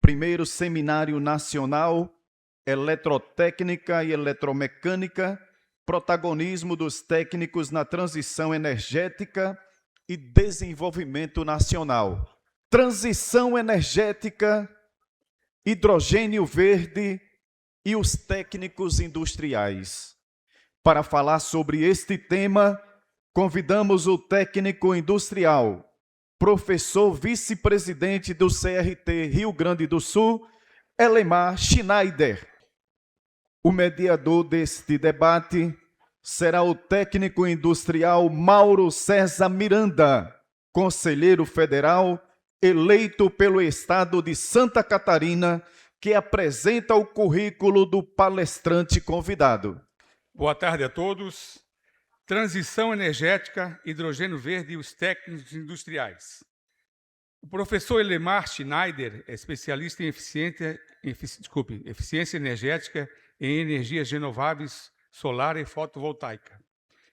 primeiro Seminário Nacional Eletrotécnica e Eletromecânica, protagonismo dos técnicos na transição energética e desenvolvimento nacional. Transição energética, hidrogênio verde e os técnicos industriais. Para falar sobre este tema, convidamos o técnico industrial, professor vice-presidente do CRT Rio Grande do Sul, Elemar Schneider. O mediador deste debate será o técnico industrial Mauro César Miranda, conselheiro federal, eleito pelo Estado de Santa Catarina, que apresenta o currículo do palestrante convidado. Boa tarde a todos. Transição energética, hidrogênio verde e os técnicos industriais. O professor Elemar Schneider é especialista em eficiência energética em energias renováveis, solar e fotovoltaica.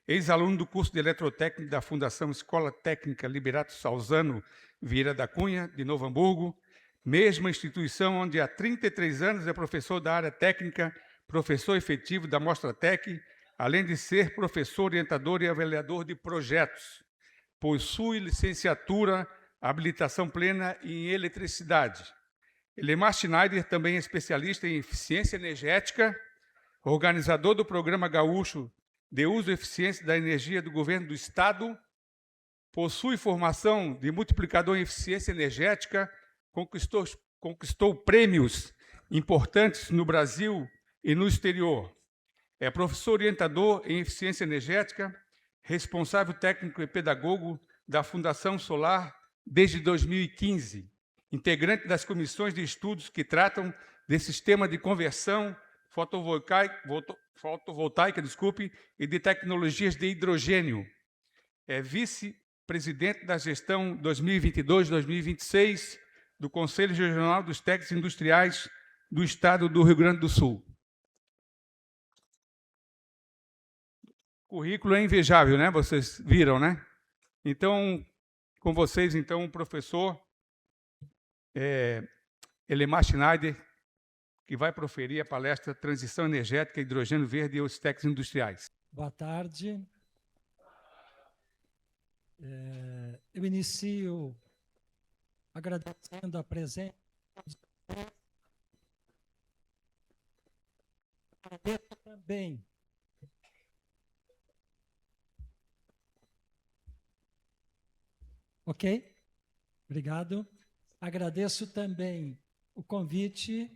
Ex-aluno do curso de Eletrotécnica da Fundação Escola Técnica Liberato Salzano Vieira da Cunha, de Novo Hamburgo, mesma instituição onde há 33 anos é professor da área técnica, professor efetivo da Mostratec, além de ser professor, orientador e avaliador de projetos. Possui licenciatura, habilitação plena em eletricidade. Elemar Schneider também é especialista em eficiência energética, organizador do Programa Gaúcho de Uso e Eficiência da Energia do Governo do Estado, possui formação de multiplicador em eficiência energética, conquistou prêmios importantes no Brasil e no exterior. É professor orientador em eficiência energética, responsável técnico e pedagogo da Fundação Solar desde 2015, integrante das comissões de estudos que tratam de sistema de conversão fotovoltaica, e de tecnologias de hidrogênio. É vice-presidente da gestão 2022-2026 do Conselho Regional dos Técnicos Industriais do Estado do Rio Grande do Sul. O currículo é invejável, né? Vocês viram, né? Então, com vocês, então, o professor Elemar Schneider, que vai proferir a palestra Transição Energética, Hidrogênio Verde e os Técnicos Industriais. Boa tarde. Eu inicio agradecendo a presença. Agradeço também ok? Obrigado. Agradeço também o convite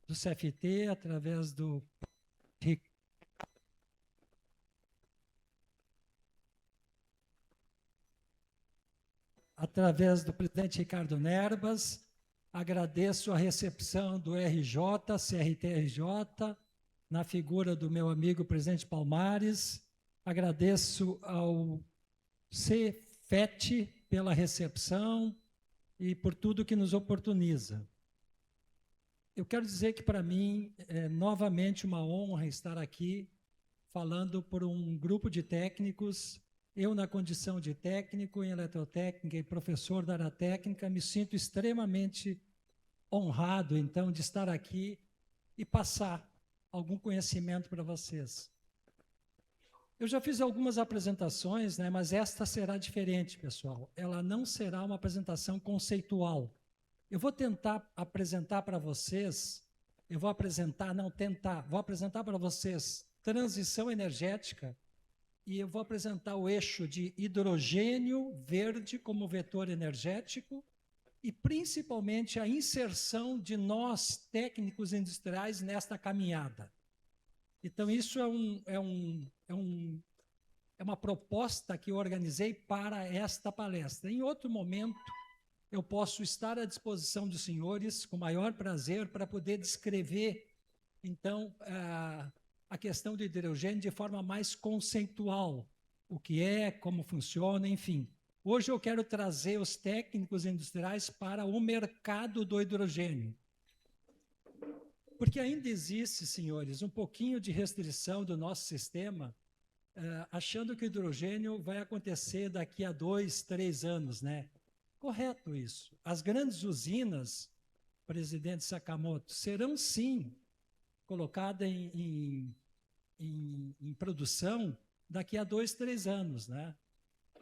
do CFT, através do presidente Ricardo Nerbas. Agradeço a recepção do RJ, CRT-RJ, na figura do meu amigo presidente Palmares. Agradeço ao CFET pela recepção e por tudo que nos oportuniza. Eu quero dizer que, para mim, é novamente uma honra estar aqui falando por um grupo de técnicos. Eu, na condição de técnico em eletrotécnica e professor da área técnica, me sinto extremamente honrado, então, de estar aqui e passar algum conhecimento para vocês. Eu já fiz algumas apresentações, né, mas esta será diferente, pessoal. Ela não será uma apresentação conceitual. Eu vou tentar apresentar para vocês, vou apresentar para vocês transição energética e eu vou apresentar o eixo de hidrogênio verde como vetor energético e principalmente a inserção de nós, técnicos industriais, nesta caminhada. Então, isso é uma proposta que eu organizei para esta palestra. Em outro momento, eu posso estar à disposição dos senhores, com maior prazer, para poder descrever, então, a questão do hidrogênio de forma mais conceitual. O que é, como funciona, enfim. Hoje eu quero trazer os técnicos industriais para o mercado do hidrogênio. Porque ainda existe, senhores, um pouquinho de restrição do nosso sistema, achando que o hidrogênio vai acontecer daqui a 2, 3 anos, né? Correto isso. As grandes usinas, presidente Sakamoto, serão sim colocadas em produção daqui a 2, 3 anos, né?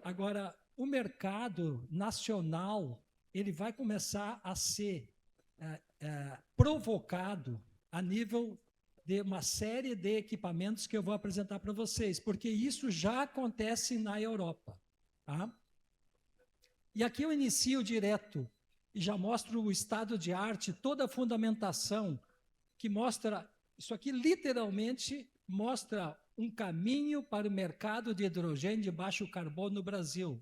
Agora, o mercado nacional, ele vai começar a ser provocado a nível de uma série de equipamentos que eu vou apresentar para vocês, porque isso já acontece na Europa, tá? E aqui eu inicio direto e já mostro o estado de arte, toda a fundamentação que mostra, isso aqui literalmente mostra um caminho para o mercado de hidrogênio de baixo carbono no Brasil.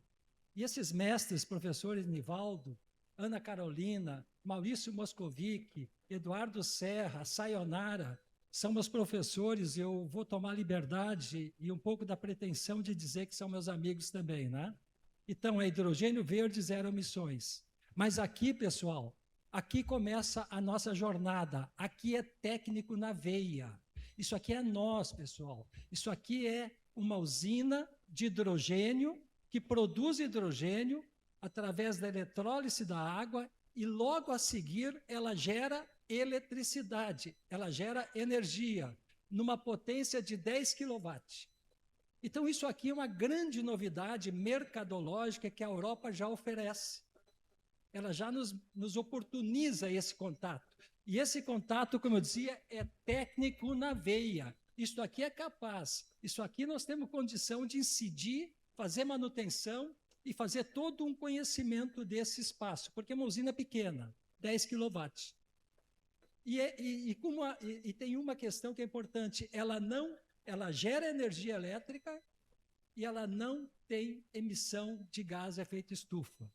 E esses mestres, professores Nivaldo, Ana Carolina, Maurício Moscovici, Eduardo Serra, Sayonara, são meus professores, eu vou tomar liberdade e um pouco da pretensão de dizer que são meus amigos também, né? Então, é hidrogênio verde, zero emissões. Mas aqui, pessoal, aqui começa a nossa jornada. Aqui é técnico na veia. Isso aqui é nós, pessoal. Isso aqui é uma usina de hidrogênio que produz hidrogênio através da eletrólise da água e logo a seguir ela gera eletricidade, ela gera energia numa potência de 10 kW. Então isso aqui é uma grande novidade mercadológica que a Europa já oferece. Ela já nos oportuniza esse contato. E esse contato, como eu dizia, é técnico na veia. Isso aqui é capaz. Isso aqui nós temos condição de incidir, fazer manutenção e fazer todo um conhecimento desse espaço, porque é uma usina pequena, 10 kW. E tem uma questão que é importante, ela gera energia elétrica e ela não tem emissão de gás efeito estufa.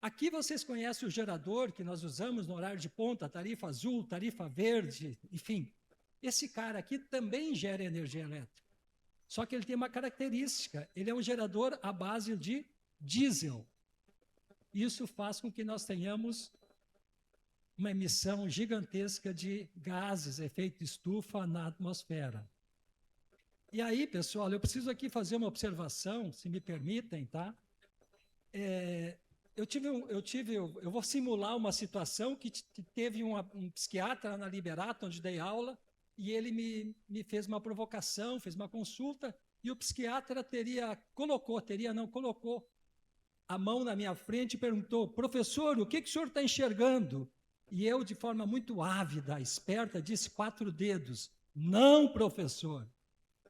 Aqui vocês conhecem o gerador que nós usamos no horário de ponta, tarifa azul, tarifa verde, enfim. Esse cara aqui também gera energia elétrica. Só que ele tem uma característica, ele é um gerador à base de diesel. Isso faz com que nós tenhamos uma emissão gigantesca de gases, efeito estufa na atmosfera. E aí, pessoal, eu preciso aqui fazer uma observação, se me permitem, tá? Eu vou simular uma situação que teve um psiquiatra na Liberato, onde dei aula, e ele me fez uma provocação, fez uma consulta, e o psiquiatra colocou a mão na minha frente e perguntou: professor, o que o senhor está enxergando? E eu, de forma muito ávida, esperta, disse 4 dedos. Não, professor.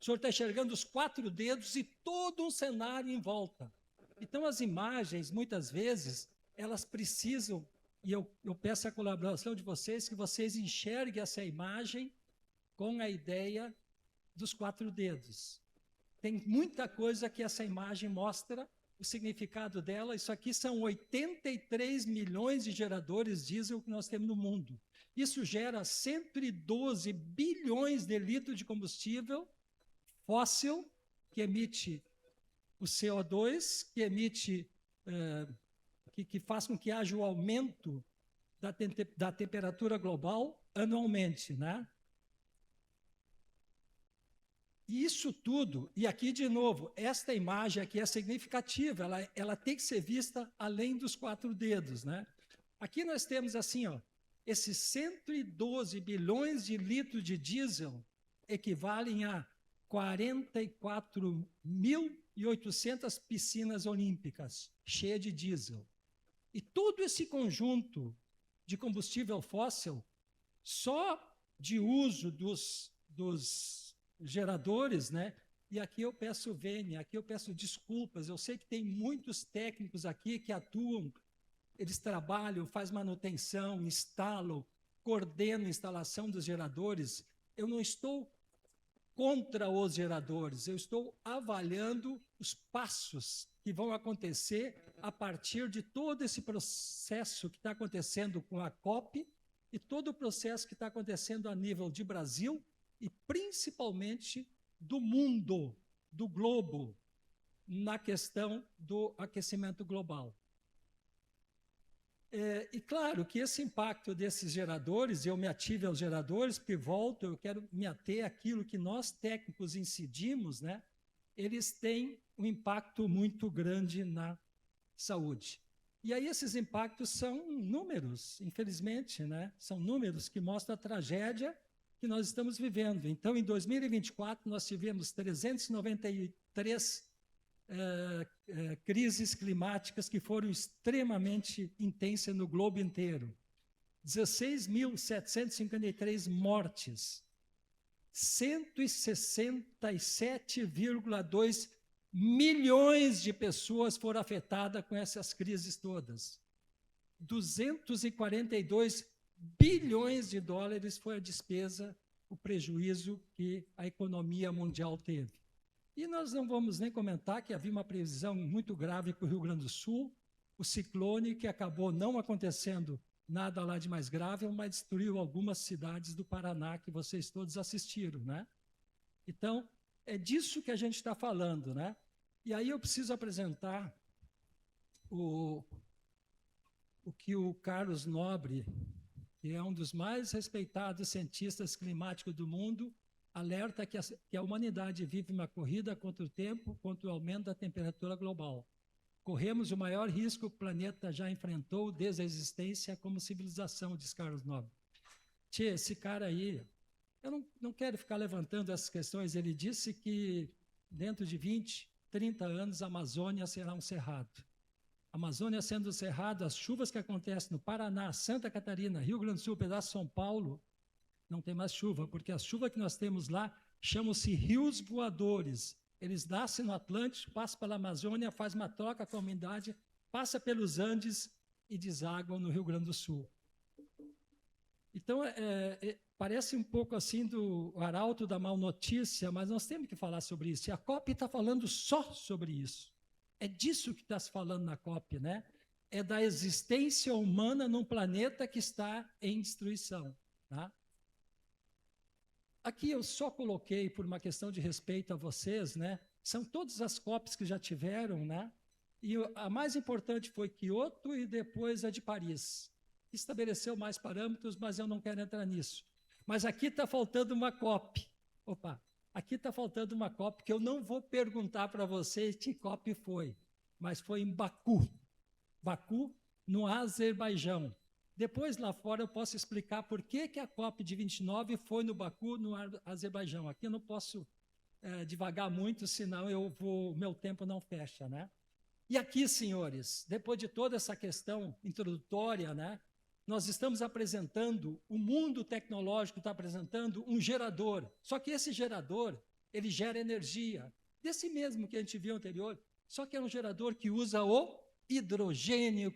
O senhor está enxergando os 4 dedos e todo um cenário em volta. Então, as imagens, muitas vezes, elas precisam, e eu peço a colaboração de vocês, que vocês enxerguem essa imagem com a ideia dos 4 dedos. Tem muita coisa que essa imagem mostra o significado dela. Isso aqui são 83 milhões de geradores diesel que nós temos no mundo. Isso gera 112 bilhões de litros de combustível fóssil, que emite o CO2, que emite, que faz com que haja o aumento da temperatura global anualmente, né? E isso tudo, e aqui de novo, esta imagem aqui é significativa, ela tem que ser vista além dos 4 dedos, né? Aqui nós temos assim, ó, esses 112 bilhões de litros de diesel equivalem a 44.800 piscinas olímpicas cheias de diesel. E todo esse conjunto de combustível fóssil, só de uso dos geradores, né? E aqui eu peço vênia, aqui eu peço desculpas, eu sei que tem muitos técnicos aqui que atuam, eles trabalham, fazem manutenção, instalam, coordenam a instalação dos geradores. Eu não estou contra os geradores, eu estou avaliando os passos que vão acontecer a partir de todo esse processo que está acontecendo com a COP e todo o processo que está acontecendo a nível de Brasil e principalmente do mundo, do globo, na questão do aquecimento global. E claro que esse impacto desses geradores, eu me ative aos geradores, porque volto, eu quero me ater àquilo que nós técnicos incidimos, né? Eles têm um impacto muito grande na saúde. E aí esses impactos são números, infelizmente, né? São números que mostram a tragédia que nós estamos vivendo. Então, em 2024, nós tivemos 393 crises climáticas que foram extremamente intensas no globo inteiro. 16.753 mortes. 167,2 milhões de pessoas foram afetadas com essas crises todas. 242 bilhões de dólares foi a despesa, o prejuízo que a economia mundial teve. E nós não vamos nem comentar que havia uma previsão muito grave para o Rio Grande do Sul, o ciclone, que acabou não acontecendo nada lá de mais grave, mas destruiu algumas cidades do Paraná, que vocês todos assistiram, né? Então, é disso que a gente está falando, né? E aí eu preciso apresentar o que o Carlos Nobre, que é um dos mais respeitados cientistas climáticos do mundo, alerta que a humanidade vive uma corrida contra o tempo, contra o aumento da temperatura global. Corremos o maior risco que o planeta já enfrentou desde a existência como civilização, diz Carlos Nobre. Tchê, esse cara aí, eu não quero ficar levantando essas questões, ele disse que dentro de 20, 30 anos a Amazônia será um cerrado. A Amazônia sendo cerrado, as chuvas que acontecem no Paraná, Santa Catarina, Rio Grande do Sul, pedaço de São Paulo, não tem mais chuva, porque a chuva que nós temos lá chamam-se rios voadores. Eles nascem no Atlântico, passam pela Amazônia, faz uma troca com a umidade, passa pelos Andes e desaguam no Rio Grande do Sul. Então, parece um pouco assim do arauto da mal notícia, mas nós temos que falar sobre isso. E a COP está falando só sobre isso. É disso que está se falando na COP, né? É da existência humana num planeta que está em destruição, tá? Aqui eu só coloquei, por uma questão de respeito a vocês, né? São todas as COPs que já tiveram, né? E a mais importante foi Kyoto e depois a de Paris. Estabeleceu mais parâmetros, mas eu não quero entrar nisso. Mas aqui está faltando uma COP. Aqui está faltando uma COP que eu não vou perguntar para vocês que COP foi, mas foi em Baku. Baku, no Azerbaijão. Depois, lá fora, eu posso explicar por que a COP de 29 foi no Baku, no Azerbaijão. Aqui eu não posso divagar muito, senão o meu tempo não fecha, né? E aqui, senhores, depois de toda essa questão introdutória, né, nós estamos apresentando, o mundo tecnológico está apresentando um gerador. Só que esse gerador, ele gera energia, desse mesmo que a gente viu anterior, só que é um gerador que usa o hidrogênio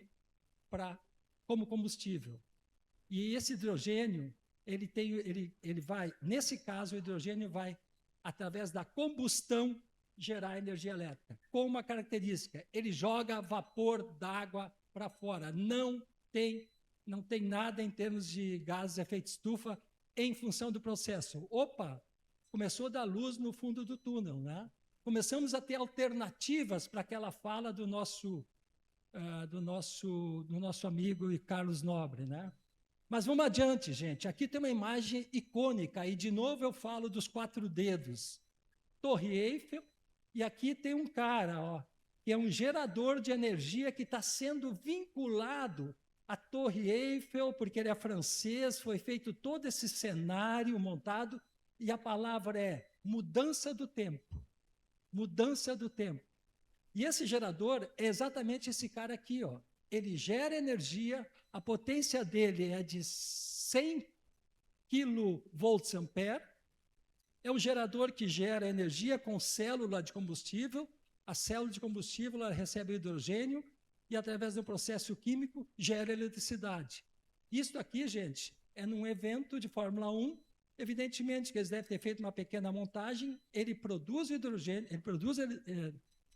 como combustível. E esse hidrogênio, ele vai, nesse caso, o hidrogênio vai, através da combustão, gerar energia elétrica. Com uma característica, ele joga vapor d'água para fora. Não tem nada em termos de gases de efeito estufa em função do processo. Começou a dar luz no fundo do túnel, né? Começamos a ter alternativas para aquela fala do nosso amigo Carlos Nobre, né? Mas vamos adiante, gente. Aqui tem uma imagem icônica, e de novo eu falo dos 4 dedos. Torre Eiffel, e aqui tem um cara, que é um gerador de energia que está sendo vinculado à Torre Eiffel, porque ele é francês, foi feito todo esse cenário montado, e a palavra é mudança do tempo. Mudança do tempo. E esse gerador é exatamente esse cara aqui, Ele gera energia, a potência dele é de 100 kVA. É um gerador que gera energia com célula de combustível. A célula de combustível ela recebe hidrogênio e, através do processo químico, gera eletricidade. Isso aqui, gente, é num evento de Fórmula 1. Evidentemente que eles devem ter feito uma pequena montagem. Ele produz hidrogênio,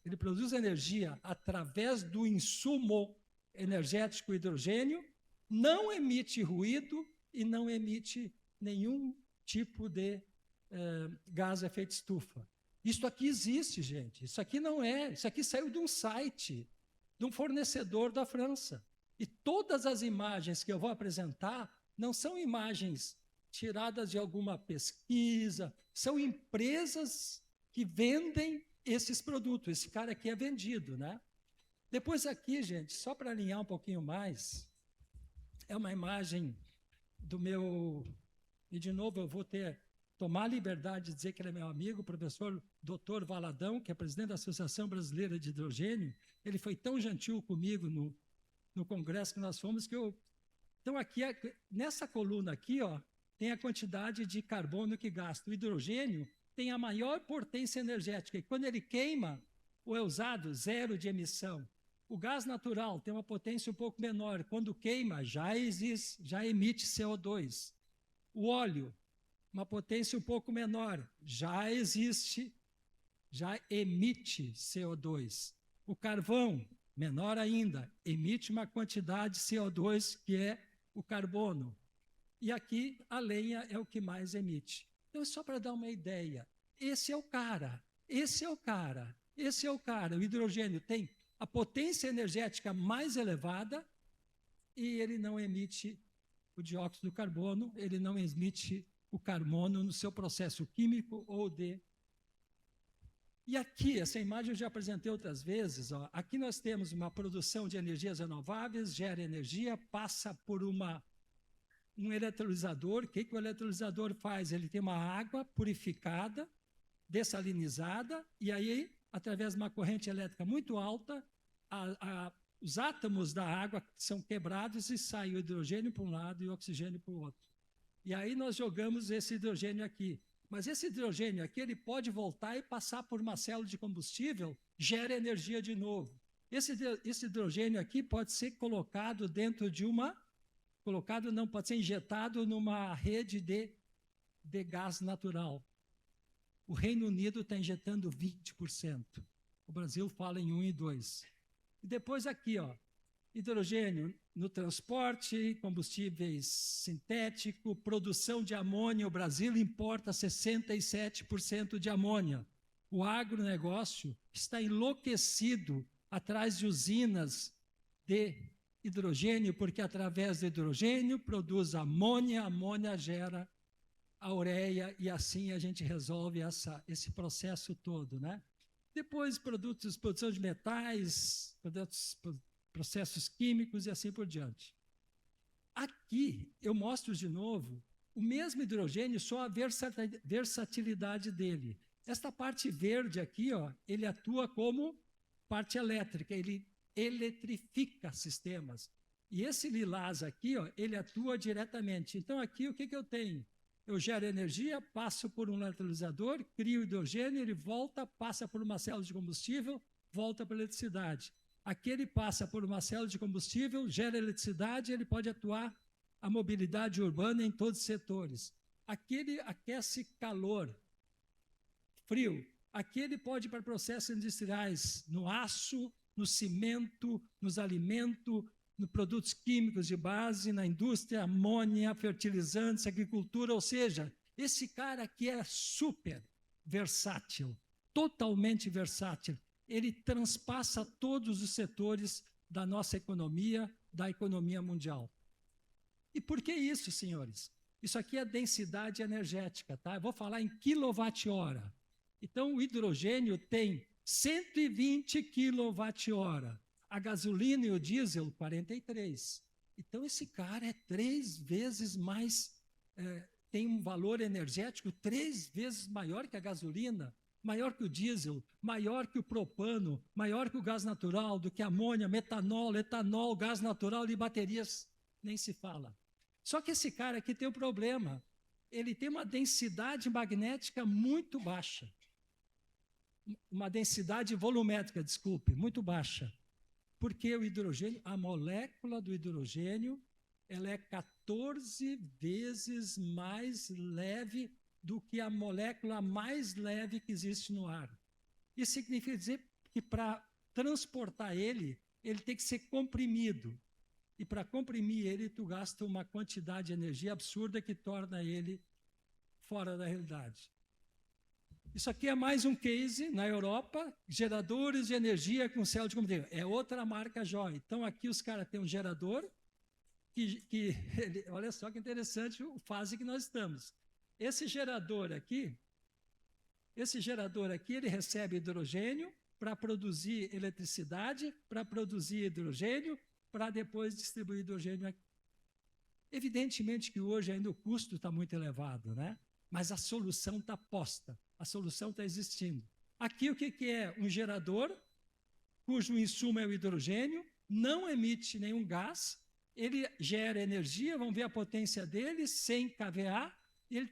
ele produz energia através do insumo energético hidrogênio, não emite ruído e não emite nenhum tipo de gás de efeito estufa. Isso aqui existe, gente. Isso aqui não é. Isso aqui saiu de um site, de um fornecedor da França. E todas as imagens que eu vou apresentar não são imagens tiradas de alguma pesquisa, são empresas que vendem esses produtos. Esse cara aqui é vendido, né? Depois aqui, gente, só para alinhar um pouquinho mais, é uma imagem do meu... E, de novo, eu vou tomar a liberdade de dizer que ele é meu amigo, o professor Dr. Valadão, que é presidente da Associação Brasileira de Hidrogênio. Ele foi tão gentil comigo no congresso que nós fomos, que eu... Então, aqui, nessa coluna aqui, ó, tem a quantidade de carbono que gasta. O hidrogênio tem a maior potência energética, e quando ele queima, ou é usado, zero de emissão. O gás natural tem uma potência um pouco menor. Quando queima, já emite CO2. O óleo, uma potência um pouco menor, já emite CO2. O carvão, menor ainda, emite uma quantidade de CO2 que é o carbono. E aqui a lenha é o que mais emite. Então, só para dar uma ideia, esse é o cara. O hidrogênio tem a potência energética mais elevada e ele não emite o dióxido de carbono, ele não emite o carbono no seu processo químico ou de... E aqui, essa imagem eu já apresentei outras vezes, ó. Aqui nós temos uma produção de energias renováveis, gera energia, passa por um eletrolisador. O que o eletrolisador faz? Ele tem uma água purificada, dessalinizada, e aí, através de uma corrente elétrica muito alta, os átomos da água são quebrados e sai o hidrogênio para um lado e o oxigênio para o outro. E aí nós jogamos esse hidrogênio aqui. Mas esse hidrogênio aqui, ele pode voltar e passar por uma célula de combustível, gera energia de novo. Esse hidrogênio aqui pode ser colocado dentro de pode ser injetado numa rede de gás natural. O Reino Unido está injetando 20%. O Brasil fala em 1 e 2. E depois aqui, ó, hidrogênio no transporte, combustíveis sintéticos, produção de amônia. O Brasil importa 67% de amônia. O agronegócio está enlouquecido atrás de usinas de hidrogênio, porque através do hidrogênio produz amônia, a amônia gera a ureia e assim a gente resolve esse processo todo, né? Depois produção de metais, processos químicos e assim por diante. Aqui eu mostro de novo o mesmo hidrogênio, só a versatilidade dele. Esta parte verde aqui, ó, ele atua como parte elétrica, ele eletrifica sistemas. E esse lilás aqui, ó, ele atua diretamente. Então aqui o que eu tenho? Eu gero energia, passo por um eletrolisador, crio hidrogênio, ele volta, passa por uma célula de combustível, volta para a eletricidade. Aqui ele passa por uma célula de combustível, gera eletricidade, ele pode atuar a mobilidade urbana em todos os setores. Aqui ele aquece calor, frio. Aqui ele pode ir para processos industriais, no aço, no cimento, nos alimentos, nos produtos químicos de base, na indústria, amônia, fertilizantes, agricultura, ou seja, esse cara aqui é super versátil, totalmente versátil. Ele transpassa todos os setores da nossa economia, da economia mundial. E por que isso, senhores? Isso aqui é densidade energética, tá? Eu vou falar em quilowatt-hora. Então, o hidrogênio tem 120 kWh. A gasolina e o diesel, 43. Então, esse cara é 3 vezes mais, tem um valor energético 3 vezes maior que a gasolina, maior que o diesel, maior que o propano, maior que o gás natural, do que a amônia, metanol, etanol, gás natural e baterias, nem se fala. Só que esse cara aqui tem um problema. Ele tem uma densidade magnética muito baixa. Uma densidade volumétrica, desculpe, muito baixa. Porque o hidrogênio, a molécula do hidrogênio, ela é 14 vezes mais leve do que a molécula mais leve que existe no ar. Isso significa dizer que para transportar ele tem que ser comprimido. E para comprimir ele, tu gasta uma quantidade de energia absurda que torna ele fora da realidade. Isso aqui é mais um case na Europa, geradores de energia com célula de combustível. É outra marca jóia. Então, aqui os caras têm um gerador, olha só que interessante a fase que nós estamos. Esse gerador aqui, ele recebe hidrogênio, para produzir eletricidade, para produzir hidrogênio, para depois distribuir hidrogênio aqui. Evidentemente que hoje ainda o custo está muito elevado, né? Mas a solução está posta, a solução está existindo. Aqui o que é? Um gerador, cujo insumo é o hidrogênio, não emite nenhum gás, ele gera energia, vamos ver a potência dele, 100 kVA, e ele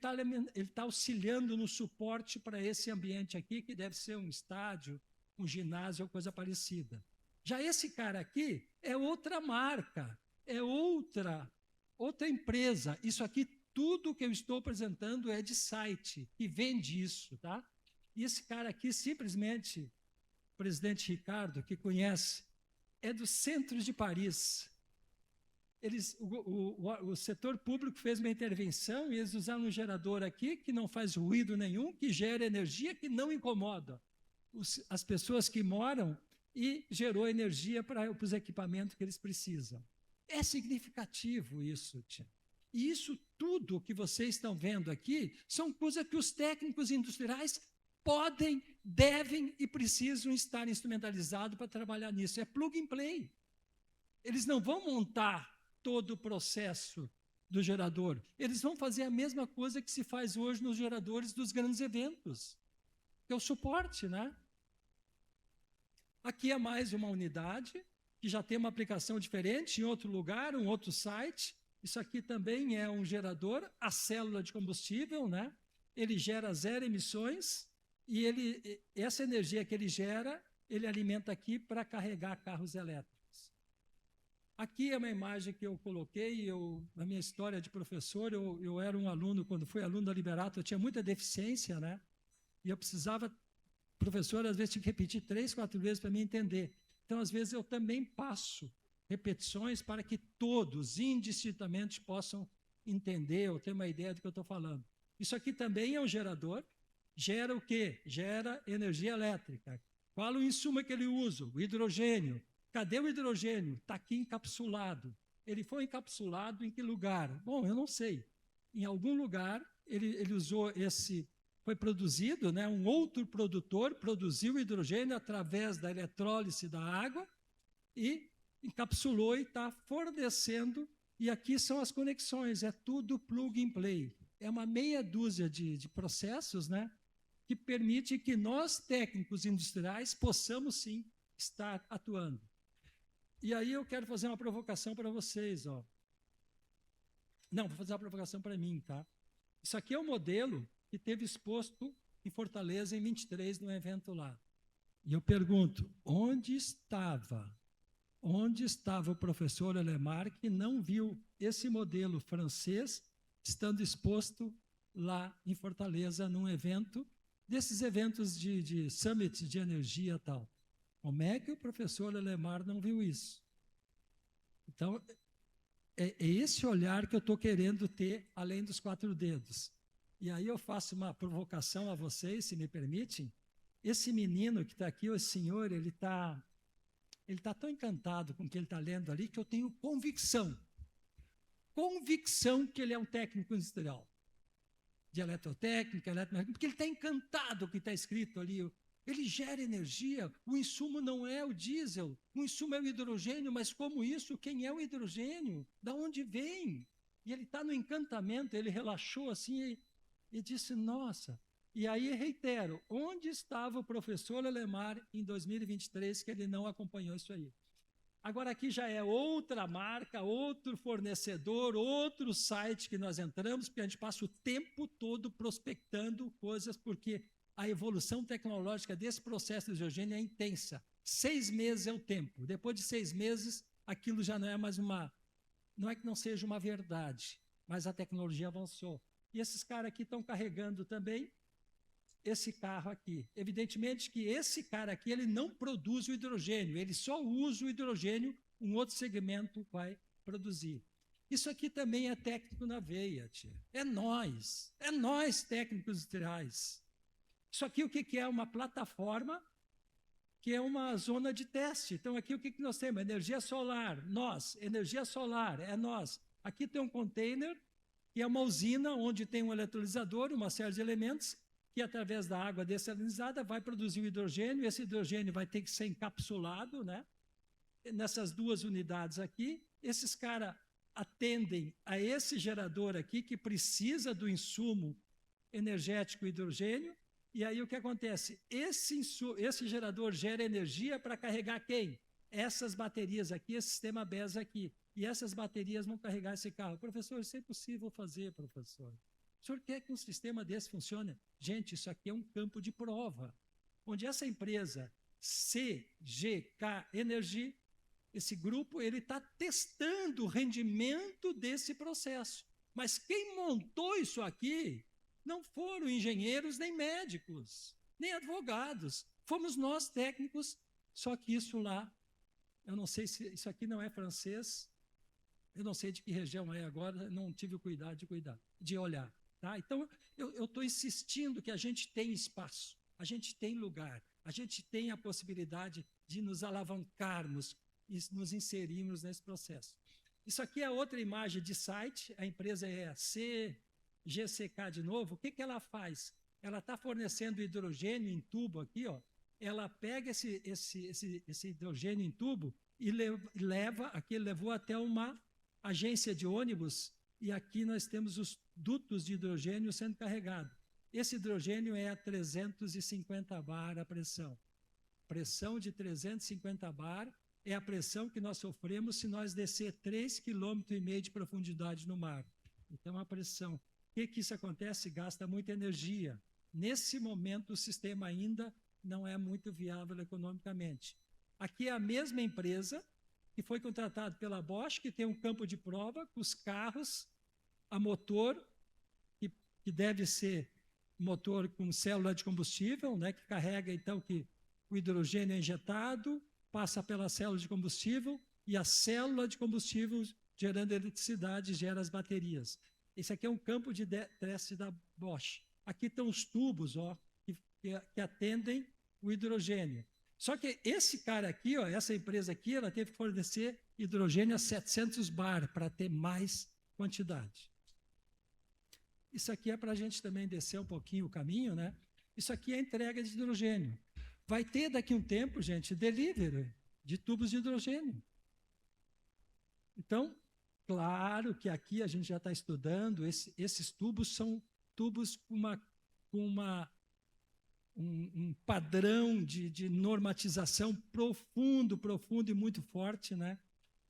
está auxiliando no suporte para esse ambiente aqui, que deve ser um estádio, um ginásio ou coisa parecida. Já esse cara aqui é outra marca, é outra empresa. Isso aqui, tudo que eu estou apresentando é de site, que vende isso, tá? E esse cara aqui, simplesmente, o presidente Ricardo, que conhece, é do centro de Paris. O setor público fez uma intervenção e eles usaram um gerador aqui que não faz ruído nenhum, que gera energia que não incomoda as pessoas que moram e gerou energia para os equipamentos que eles precisam. É significativo isso, tia. E isso tudo que vocês estão vendo aqui são coisas que os técnicos industriais podem, devem e precisam estar instrumentalizados para trabalhar nisso. É plug and play. Eles não vão montar todo o processo do gerador. Eles vão fazer a mesma coisa que se faz hoje nos geradores dos grandes eventos, que é o suporte, né? Aqui é mais uma unidade, que já tem uma aplicação diferente em outro lugar, um outro site. Isso aqui também é um gerador, a célula de combustível, né? Ele gera 0 emissões e essa energia que ele gera, ele alimenta aqui para carregar carros elétricos. Aqui é uma imagem que eu coloquei, na minha história de professor, eu era um aluno, quando fui aluno da Liberato, eu tinha muita deficiência, né? E eu precisava, professor, às vezes tinha que repetir 3, 4 vezes para me entender. Então, às vezes, eu também passo repetições para que todos, indistintamente, possam entender ou ter uma ideia do que eu estou falando. Isso aqui também é um gerador. Gera o quê? Gera energia elétrica. Qual o insumo que ele usa? O hidrogênio. Cadê o hidrogênio? Está aqui encapsulado. Ele foi encapsulado em que lugar? Bom, eu não sei. Em algum lugar, ele usou esse... Foi produzido, né? Um outro produtor produziu hidrogênio através da eletrólise da água e encapsulou e está fornecendo. E aqui são as conexões, é tudo plug and play. É uma meia dúzia de processos, né? Que permite que nós, técnicos industriais, possamos sim estar atuando. E aí eu quero fazer uma provocação para vocês, ó. Não, vou fazer uma provocação para mim, tá? Isso aqui é um modelo que teve exposto em Fortaleza em 23, no evento lá. E eu pergunto, onde estava o professor Alemar que não viu esse modelo francês estando exposto lá em Fortaleza num evento, desses eventos de summit de energia e tal? Como é que o professor Alemar não viu isso? Então, é esse olhar que eu estou querendo ter, além dos 4 dedos. E aí eu faço uma provocação a vocês, se me permitem. Esse menino que está aqui, o senhor, ele tá tão encantado com o que ele está lendo ali, que eu tenho convicção que ele é um técnico industrial, de eletrotécnica, eletromecânica, porque ele está encantado com o que está escrito ali. Ele gera energia, o insumo não é o diesel, o insumo é o hidrogênio, mas como isso? Quem é o hidrogênio? Da onde vem? E ele está no encantamento, ele relaxou assim e disse, nossa. E aí, reitero, onde estava o professor Alemar em 2023 que ele não acompanhou isso aí? Agora aqui já é outra marca, outro fornecedor, outro site que nós entramos, porque a gente passa o tempo todo prospectando coisas, porque a evolução tecnológica desse processo de hidrogênio é intensa. 6 meses é o tempo. Depois de 6 meses, aquilo já não é mais uma... Não é que não seja uma verdade, mas a tecnologia avançou. E esses caras aqui estão carregando também esse carro aqui. Evidentemente que esse cara aqui, ele não produz o hidrogênio, ele só usa o hidrogênio, um outro segmento vai produzir. Isso aqui também é técnico na veia, tia. É nós técnicos industriais. Isso aqui o que é? Uma plataforma, que é uma zona de teste. Então aqui o que nós temos? Energia solar, nós. Energia solar, é nós. Aqui tem um container, que é uma usina onde tem um eletrolisador, uma série de elementos, que através da água dessalinizada vai produzir o hidrogênio, esse hidrogênio vai ter que ser encapsulado, né? Nessas duas unidades aqui. Esses caras atendem a esse gerador aqui, que precisa do insumo energético hidrogênio, e aí o que acontece? Esse gerador gera energia para carregar quem? Essas baterias aqui, esse sistema BES aqui. E essas baterias vão carregar esse carro. Professor, isso é impossível fazer, professor. O senhor quer que um sistema desse funcione? Gente, isso aqui é um campo de prova, onde essa empresa CGK Energy, esse grupo, ele está testando o rendimento desse processo. Mas quem montou isso aqui não foram engenheiros, nem médicos, nem advogados. Fomos nós técnicos, só que isso lá, eu não sei se isso aqui não é francês, eu não sei de que região é agora, não tive o cuidado de olhar. Tá? Então, eu estou insistindo que a gente tem espaço, a gente tem lugar, a gente tem a possibilidade de nos alavancarmos e nos inserirmos nesse processo. Isso aqui é outra imagem de site, a empresa é a CGCK de novo. O que ela faz? Ela está fornecendo hidrogênio em tubo aqui, ó. Ela pega esse hidrogênio em tubo e leva, aqui ele levou até uma agência de ônibus, e aqui nós temos os dutos de hidrogênio sendo carregados. Esse hidrogênio é a 350 bar a pressão. Pressão de 350 bar é a pressão que nós sofremos se nós descer 3,5 km de profundidade no mar. Então, a pressão. O que isso acontece? Gasta muita energia. Nesse momento, o sistema ainda não é muito viável economicamente. Aqui é a mesma empresa que foi contratada pela Bosch, que tem um campo de prova com os carros a motor, que deve ser motor com célula de combustível, né, que carrega, então, que o hidrogênio é injetado, passa pela célula de combustível, e a célula de combustível, gerando eletricidade, gera as baterias. Esse aqui é um campo de teste da Bosch. Aqui estão os tubos, ó, que atendem o hidrogênio. Só que esse cara aqui, ó, essa empresa aqui, ela teve que fornecer hidrogênio a 700 bar para ter mais quantidade. Isso aqui é para a gente também descer um pouquinho o caminho, né? Isso aqui é a entrega de hidrogênio. Vai ter daqui a um tempo, gente, delivery de tubos de hidrogênio. Então, claro que aqui a gente já está estudando, esses tubos são tubos com um padrão de normatização profundo e muito forte, né?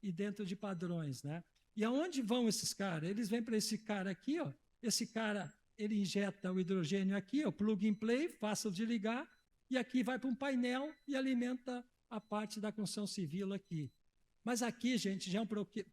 E dentro de padrões, né? E aonde vão esses caras? Eles vêm para esse cara aqui, ó. Esse cara, ele injeta o hidrogênio aqui, ó, plug and play, fácil de ligar, e aqui vai para um painel e alimenta a parte da construção civil aqui. Mas aqui, gente, já é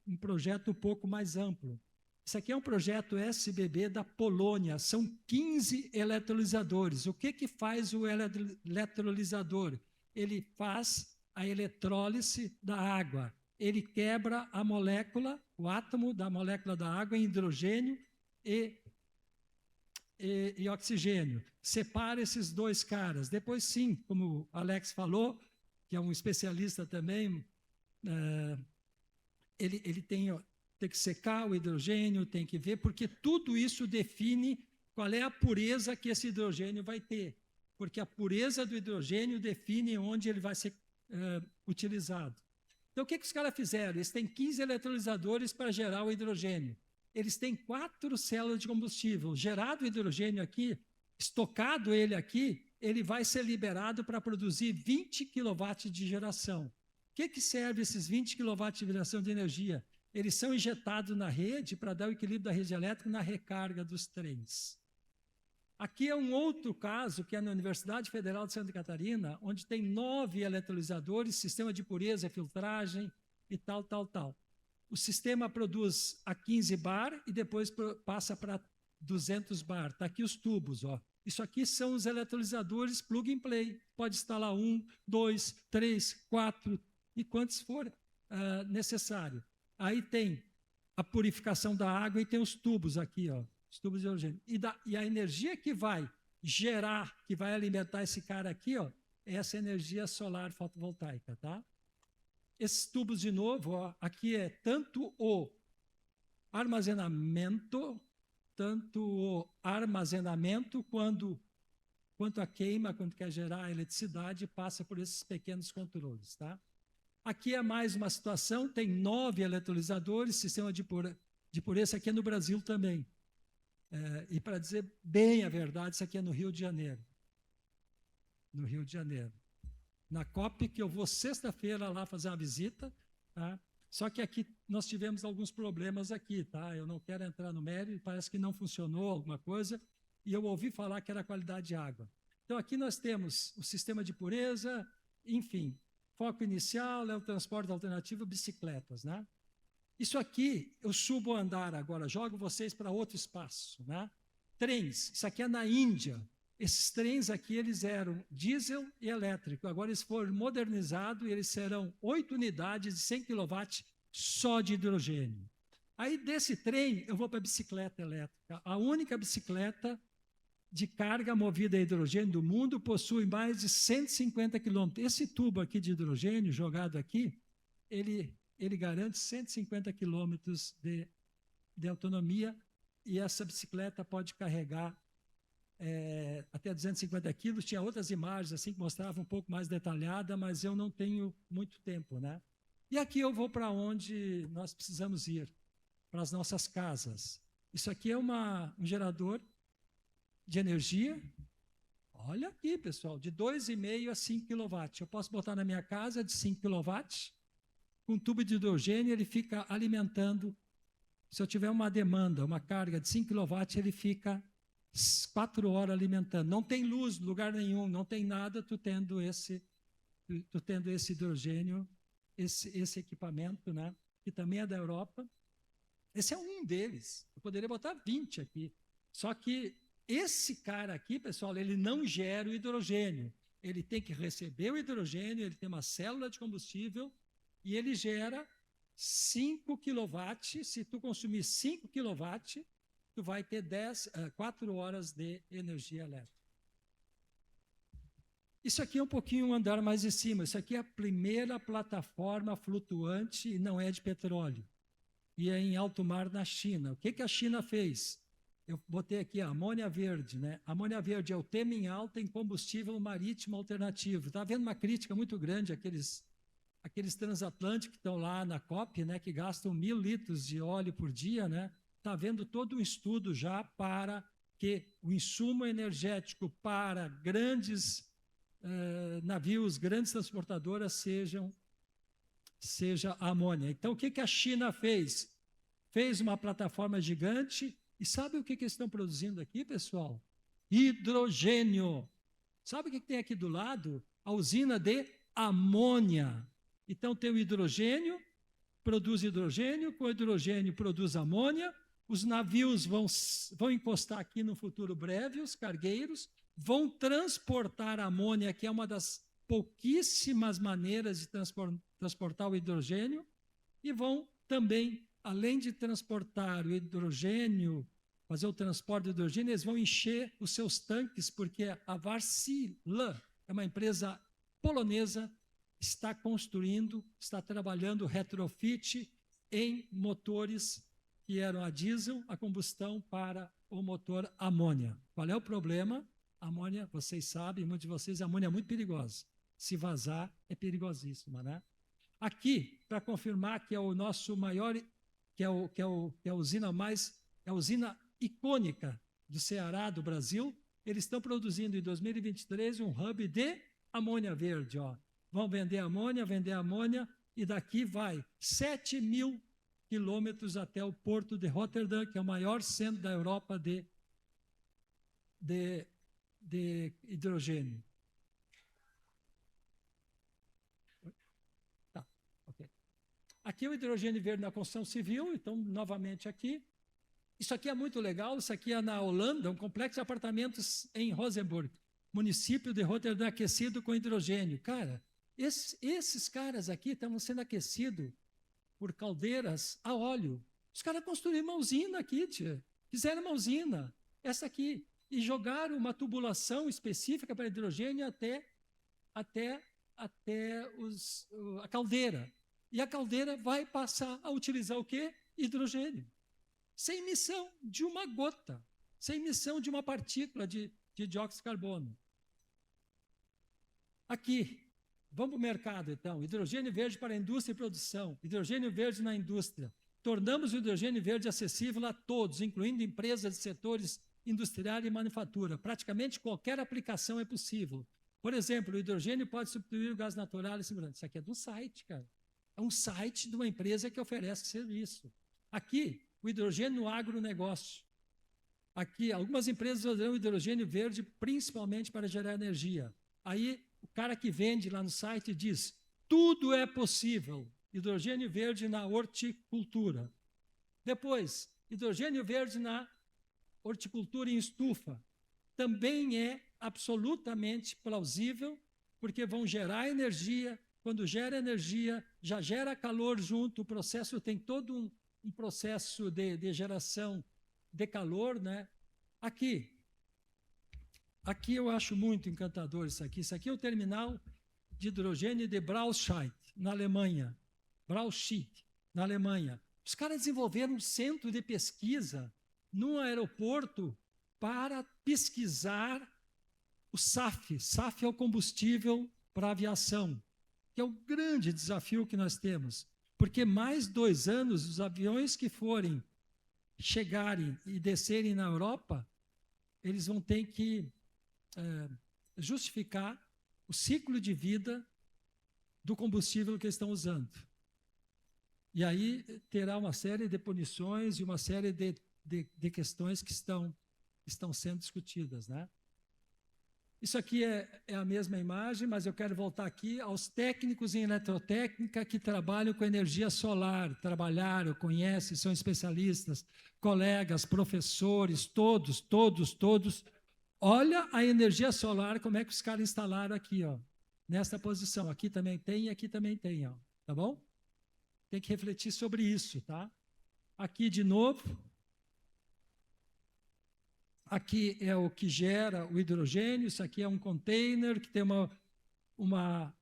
um projeto um pouco mais amplo. Isso aqui é um projeto SBB da Polônia, são 15 eletrolisadores. O que faz o eletrolisador? Ele faz a eletrólise da água. Ele quebra a molécula, o átomo da molécula da água em hidrogênio e oxigênio. Separa esses dois caras. Depois, sim, como o Alex falou, que é um especialista também, ele tem que secar o hidrogênio, tem que ver, porque tudo isso define qual é a pureza que esse hidrogênio vai ter. Porque a pureza do hidrogênio define onde ele vai ser utilizado. Então, o que os caras fizeram? Eles têm 15 eletrolisadores para gerar o hidrogênio. Eles têm 4 células de combustível. Gerado o hidrogênio aqui, estocado ele aqui, ele vai ser liberado para produzir 20 kW de geração. O que serve esses 20 kW de geração de energia? Eles são injetados na rede para dar o equilíbrio da rede elétrica na recarga dos trens. Aqui é um outro caso, que é na Universidade Federal de Santa Catarina, onde tem 9 eletrolisadores, sistema de pureza, filtragem e tal. O sistema produz a 15 bar e depois passa para 200 bar. Está aqui os tubos, ó. Isso aqui são os eletrolisadores plug and play. Pode instalar 1, 2, 3, 4 e quantos for necessário. Aí tem a purificação da água e tem os tubos aqui, ó, os tubos de hidrogênio. E a energia que vai gerar, que vai alimentar esse cara aqui, ó, é essa energia solar fotovoltaica, tá? Esses tubos, de novo, ó, aqui é tanto o armazenamento quando quanto a queima, quando quer gerar eletricidade, passa por esses pequenos controles. Tá? Aqui é mais uma situação, tem 9 eletrolisadores, sistema de pureza, aqui é no Brasil também. E para dizer bem a verdade, isso aqui é no Rio de Janeiro. No Rio de Janeiro. Na COP, que eu vou sexta-feira lá fazer uma visita, tá? Só que aqui nós tivemos alguns problemas aqui, tá? Eu não quero entrar no mérito, parece que não funcionou alguma coisa, e eu ouvi falar que era a qualidade de água. Então aqui nós temos o sistema de pureza, enfim, foco inicial é o transporte alternativo, bicicletas, né? Isso aqui, eu subo o andar agora, jogo vocês para outro espaço, né? Trens, isso aqui é na Índia. Esses trens aqui, eles eram diesel e elétrico. Agora eles foram modernizados e eles serão 8 unidades de 100 kW só de hidrogênio. Aí desse trem, eu vou para a bicicleta elétrica. A única bicicleta de carga movida a hidrogênio do mundo possui mais de 150 quilômetros. Esse tubo aqui de hidrogênio jogado aqui, ele garante 150 quilômetros de autonomia e essa bicicleta pode carregar até 250 quilos. Tinha outras imagens assim que mostravam um pouco mais detalhada, mas eu não tenho muito tempo, né? E aqui eu vou para onde nós precisamos ir, para as nossas casas. Isso aqui é um gerador de energia. Olha aqui, pessoal, de 2,5 a 5 kW. Eu posso botar na minha casa de 5 kW, com um tubo de hidrogênio, ele fica alimentando. Se eu tiver uma demanda, uma carga de 5 kW, ele fica 4 horas alimentando. Não tem luz em lugar nenhum, não tem nada, tu tendo esse hidrogênio, esse equipamento, né, que também é da Europa. Esse é um deles. Eu poderia botar 20 aqui. Só que esse cara aqui, pessoal, ele não gera o hidrogênio. Ele tem que receber o hidrogênio, ele tem uma célula de combustível e ele gera 5 kW. Se tu consumir 5 kW, tu vai ter 4 horas de energia elétrica. Isso aqui é um pouquinho um andar mais em cima. Isso aqui é a primeira plataforma flutuante e não é de petróleo. E é em alto mar na China. O que a China fez? Eu botei aqui a amônia verde, né? A amônia verde é o tema em alta em combustível marítimo alternativo. Está havendo uma crítica muito grande àqueles transatlânticos que estão lá na COP, né? Que gastam 1.000 litros de óleo por dia, né? Está havendo todo um estudo já para que o insumo energético para grandes navios, grandes transportadoras seja a amônia. Então, o que a China fez? Fez uma plataforma gigante e sabe o que eles estão produzindo aqui, pessoal? Hidrogênio. Sabe o que tem aqui do lado? A usina de amônia. Então, tem o hidrogênio, produz hidrogênio, com hidrogênio produz amônia, os navios vão encostar aqui no futuro breve, os cargueiros, vão transportar a amônia, que é uma das pouquíssimas maneiras de transportar o hidrogênio, e vão também, além de transportar o hidrogênio, fazer o transporte do hidrogênio, eles vão encher os seus tanques, porque a Wärtsilä é uma empresa polonesa, está trabalhando retrofit em motores que eram a diesel, a combustão para o motor amônia. Qual é o problema? A amônia, vocês sabem, muitos de vocês, a amônia é muito perigosa. Se vazar, é perigosíssima, né? Aqui, para confirmar que é o nosso maior, que é a usina é a usina icônica do Ceará, do Brasil, eles estão produzindo em 2023 um hub de amônia verde, ó. Vão vender amônia, e daqui vai 7.000 quilômetros até o porto de Rotterdam, que é o maior centro da Europa de hidrogênio. Tá, ok. Aqui é o hidrogênio verde na construção civil, então, novamente aqui. Isso aqui é muito legal, isso aqui é na Holanda, um complexo de apartamentos em Rozenburg, município de Rotterdam aquecido com hidrogênio. Cara, esses caras aqui estavam sendo aquecidos por caldeiras a óleo. Os caras construíram uma usina aqui, tia. Fizeram uma usina, essa aqui, e jogaram uma tubulação específica para hidrogênio até a caldeira. E a caldeira vai passar a utilizar o quê? Hidrogênio. Sem emissão de uma gota, sem emissão de uma partícula de dióxido de carbono. Aqui, vamos para o mercado, então. Hidrogênio verde para a indústria e produção. Hidrogênio verde na indústria. Tornamos o hidrogênio verde acessível a todos, incluindo empresas de setores industrial e manufatura. Praticamente qualquer aplicação é possível. Por exemplo, o hidrogênio pode substituir o gás natural e segurança. Isso aqui é do site, cara. É um site de uma empresa que oferece serviço. Aqui, o hidrogênio no agronegócio. Aqui, algumas empresas usam hidrogênio verde principalmente para gerar energia. Aí, o cara que vende lá no site diz, tudo é possível. Hidrogênio verde na horticultura. Depois, hidrogênio verde na horticultura em estufa. Também é absolutamente plausível, porque vão gerar energia. Quando gera energia, já gera calor junto. O processo tem todo um processo de geração de calor, né? Aqui eu acho muito encantador isso aqui. Isso aqui é o terminal de hidrogênio de Braunschweig, na Alemanha. Braunschweig, na Alemanha. Os caras desenvolveram um centro de pesquisa num aeroporto para pesquisar o SAF. SAF é o combustível para a aviação, que é o grande desafio que nós temos. Porque mais 2 anos, os aviões que forem chegarem e descerem na Europa, eles vão ter que justificar o ciclo de vida do combustível que eles estão usando. E aí terá uma série de punições e uma série de questões que estão sendo discutidas, né? Isso aqui é a mesma imagem, mas eu quero voltar aqui aos técnicos em eletrotécnica que trabalham com energia solar, trabalharam, conhecem, são especialistas, colegas, professores, todos. Olha a energia solar, como é que os caras instalaram aqui, ó, nesta posição. Aqui também tem e aqui também tem, ó, tá bom? Tem que refletir sobre isso, tá? Aqui de novo. Aqui é o que gera o hidrogênio, isso aqui é um container que tem uma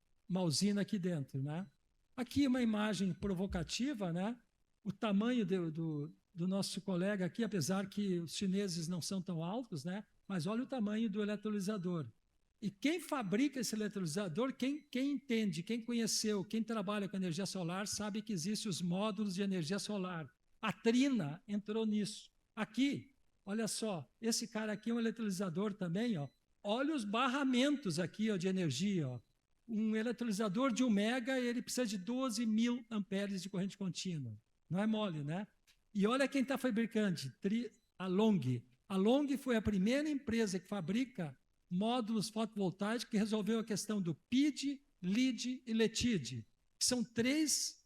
usina aqui dentro, né? Aqui uma imagem provocativa, né? O tamanho do nosso colega aqui, apesar que os chineses não são tão altos, né? Mas olha o tamanho do eletrolisador. E quem fabrica esse eletrolisador, quem entende, quem conheceu, quem trabalha com energia solar, sabe que existem os módulos de energia solar. A Trina entrou nisso. Aqui, olha só, esse cara aqui é um eletrolisador também, ó. Olha os barramentos aqui, ó, de energia, ó. Um eletrolisador de 1 mega, ele precisa de 12.000 amperes de corrente contínua. Não é mole, né? E olha quem está fabricando, a Long. A Long foi a primeira empresa que fabrica módulos fotovoltaicos que resolveu a questão do PID, LID e LETID. São três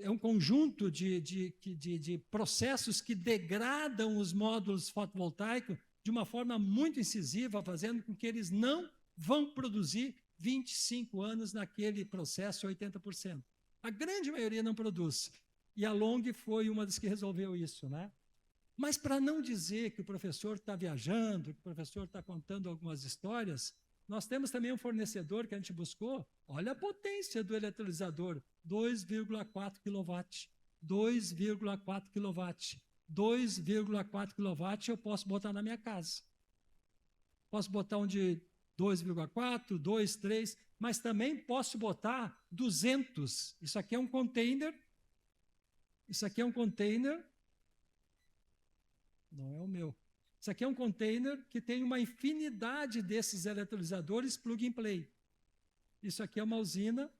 é um conjunto de processos que degradam os módulos fotovoltaicos de uma forma muito incisiva, fazendo com que eles não vão produzir 25 anos naquele processo 80%. A grande maioria não produz. E a Long foi uma das que resolveu isso, né? Mas para não dizer que o professor está viajando, que o professor está contando algumas histórias, nós temos também um fornecedor que a gente buscou. Olha a potência do eletrolisador, 2,4 kW. 2,4 kW. 2,4 kW eu posso botar na minha casa. Posso botar um de 2,4, 2, 3, mas também posso botar 200. Isso aqui é um container. Isso aqui é um container. Não é o meu. Isso aqui é um container que tem uma infinidade desses eletrolisadores plug and play. Isso aqui é uma usina.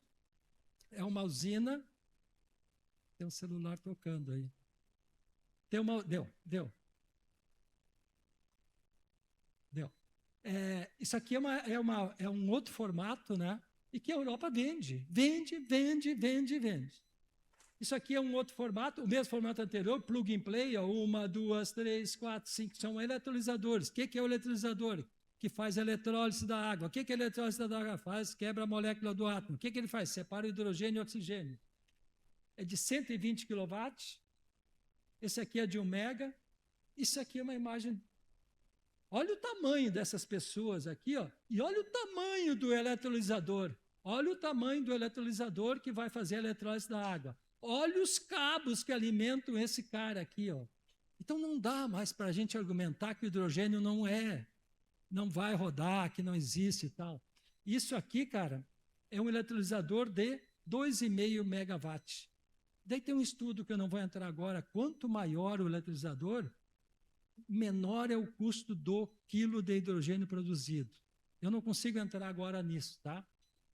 É uma usina. Tem um celular tocando aí. Deu. Isso aqui é um outro formato, né? E que a Europa vende. Vende. Isso aqui é um outro formato, o mesmo formato anterior, plug and play, 1, 2, 3, 4, 5, são eletrolisadores. O que é o eletrolisador? Que faz a eletrólise da água. O que a eletrólise da água faz? Quebra a molécula do átomo. O que ele faz? Separa o hidrogênio e o oxigênio. É de 120 kW. Esse aqui é de 1 mega. Isso aqui é uma imagem. Olha o tamanho dessas pessoas aqui, ó, e olha o tamanho do eletrolisador. Olha o tamanho do eletrolisador que vai fazer a eletrólise da água. Olha os cabos que alimentam esse cara aqui, ó. Então não dá mais para a gente argumentar que o hidrogênio não é não vai rodar, que não existe e tal. Isso aqui, cara, é um eletrolisador de 2,5 megawatt. Daí tem um estudo que eu não vou entrar agora, quanto maior o eletrolisador, menor é o custo do quilo de hidrogênio produzido. Eu não consigo entrar agora nisso, tá?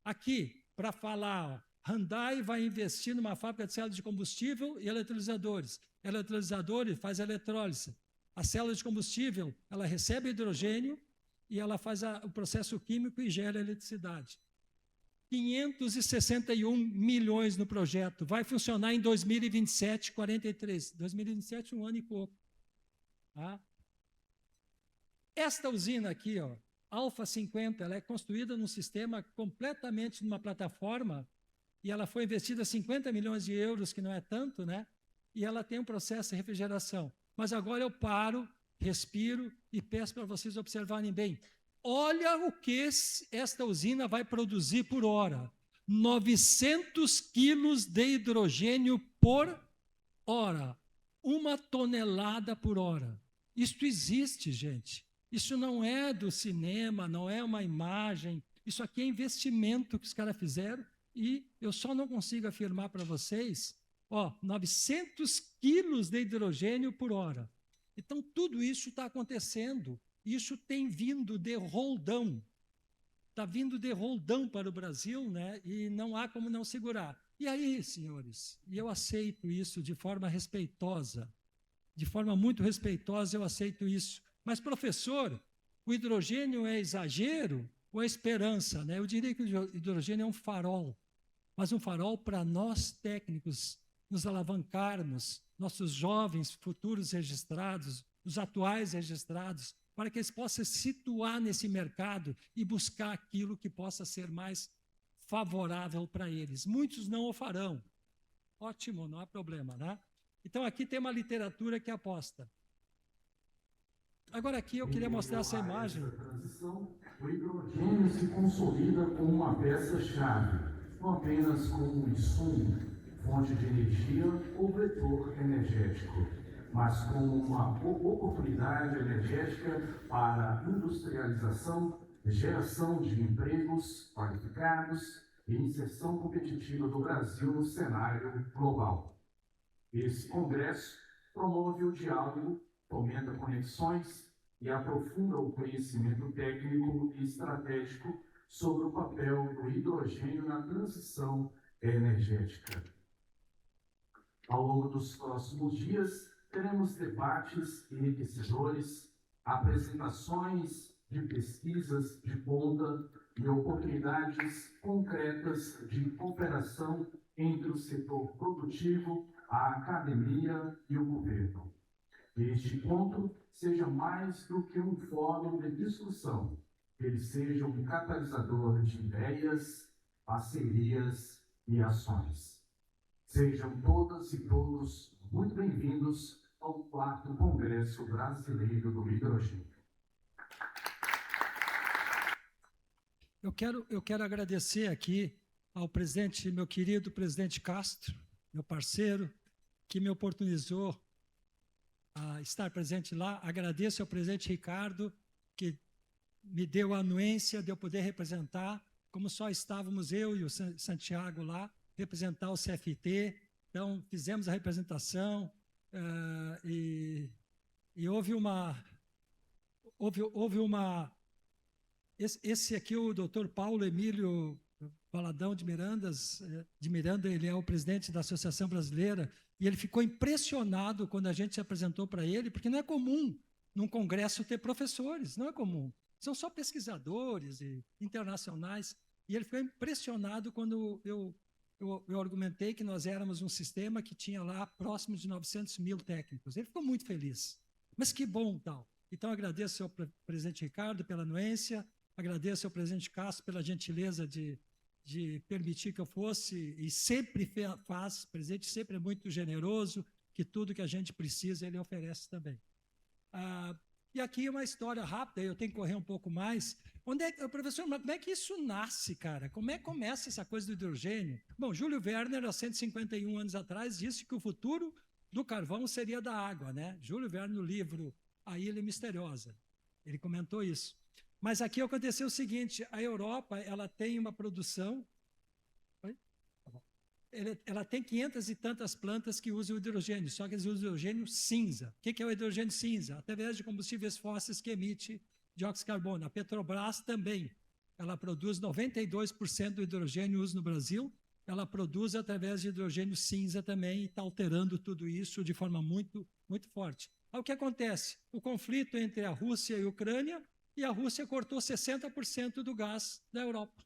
Aqui, para falar, ó, Hyundai vai investir numa fábrica de células de combustível e eletrolisadores. Eletrolisadores faz eletrólise. A célula de combustível, ela recebe hidrogênio e ela faz o processo químico e gera eletricidade. 561 milhões no projeto. Vai funcionar em 2027, 43. 2027, um ano e pouco. Tá? Esta usina aqui, ó, Alfa 50, ela é construída num sistema completamente numa plataforma e ela foi investida 50 milhões de euros, que não é tanto, né? E ela tem um processo de refrigeração. Mas agora eu paro, respiro e peço para vocês observarem bem. Olha o que esta usina vai produzir por hora. 900 quilos de hidrogênio por hora. 1 tonelada por hora. Isto existe, gente. Isso não é do cinema, não é uma imagem. Isso aqui é investimento que os caras fizeram e eu só não consigo afirmar para vocês, 900 quilos de hidrogênio por hora. Então, tudo isso está acontecendo. Isso tem vindo de roldão. Está vindo de roldão para o Brasil, né? E não há como não segurar. E aí, senhores, e eu aceito isso de forma respeitosa, de forma muito respeitosa eu aceito isso. Mas, professor, o hidrogênio é exagero ou é esperança, né? Eu diria que o hidrogênio é um farol, mas um farol para nós técnicos nos alavancarmos, nossos jovens futuros registrados, os atuais registrados, para que eles possam se situar nesse mercado e buscar aquilo que possa ser mais favorável para eles. Muitos não o farão. Ótimo, não há problema, né? Então, aqui tem uma literatura que aposta. Agora, aqui eu queria mostrar essa imagem. O hidrogênio se consolida como uma peça-chave, não apenas como insumo, fonte de energia ou vetor energético, mas como uma oportunidade energética para industrialização, geração de empregos qualificados e inserção competitiva do Brasil no cenário global. Esse congresso promove o diálogo, fomenta conexões e aprofunda o conhecimento técnico e estratégico sobre o papel do hidrogênio na transição energética. Ao longo dos próximos dias, teremos debates enriquecedores, apresentações de pesquisas de ponta e oportunidades concretas de cooperação entre o setor produtivo, a academia e o governo. Que este encontro seja mais do que um fórum de discussão, que ele seja um catalisador de ideias, parcerias e ações. Sejam todas e todos muito bem-vindos ao 4º Congresso Brasileiro do Hidrogênio. Eu quero agradecer aqui ao presidente, meu querido presidente Castro, meu parceiro, que me oportunizou a estar presente lá. Agradeço ao presidente Ricardo, que me deu a anuência de eu poder representar, como só estávamos eu e o Santiago lá, representar o CFT. Então, fizemos a representação e houve uma... Esse aqui, o doutor Paulo Emílio Valadão de Miranda, ele é o presidente da Associação Brasileira, e ele ficou impressionado quando a gente se apresentou para ele, porque não é comum num congresso ter professores, não é comum. São só pesquisadores e internacionais. E ele ficou impressionado quando eu argumentei que nós éramos um sistema que tinha lá próximo de 900 mil técnicos. Ele ficou muito feliz. Mas que bom, tal. Então, agradeço ao presidente Ricardo pela anuência, agradeço ao presidente Castro pela gentileza de permitir que eu fosse, e sempre faz, o presidente sempre é muito generoso, que tudo que a gente precisa ele oferece também. E aqui uma história rápida, eu tenho que correr um pouco mais. Professor, mas como é que isso nasce, cara? Como é que começa essa coisa do hidrogênio? Bom, Júlio Werner, há 151 anos atrás, disse que o futuro do carvão seria da água, né? Júlio Werner, no livro A Ilha Misteriosa, ele comentou isso. Mas aqui aconteceu o seguinte, a Europa ela tem uma produção... Ela tem 500 e tantas plantas que usam hidrogênio, só que eles usam hidrogênio cinza. O que é o hidrogênio cinza? Através de combustíveis fósseis que emite dióxido de carbono. A Petrobras também, ela produz 92% do hidrogênio uso no Brasil, ela produz através de hidrogênio cinza também e está alterando tudo isso de forma muito, muito forte. Aí o que acontece? O conflito entre a Rússia e a Ucrânia, e a Rússia cortou 60% do gás da Europa.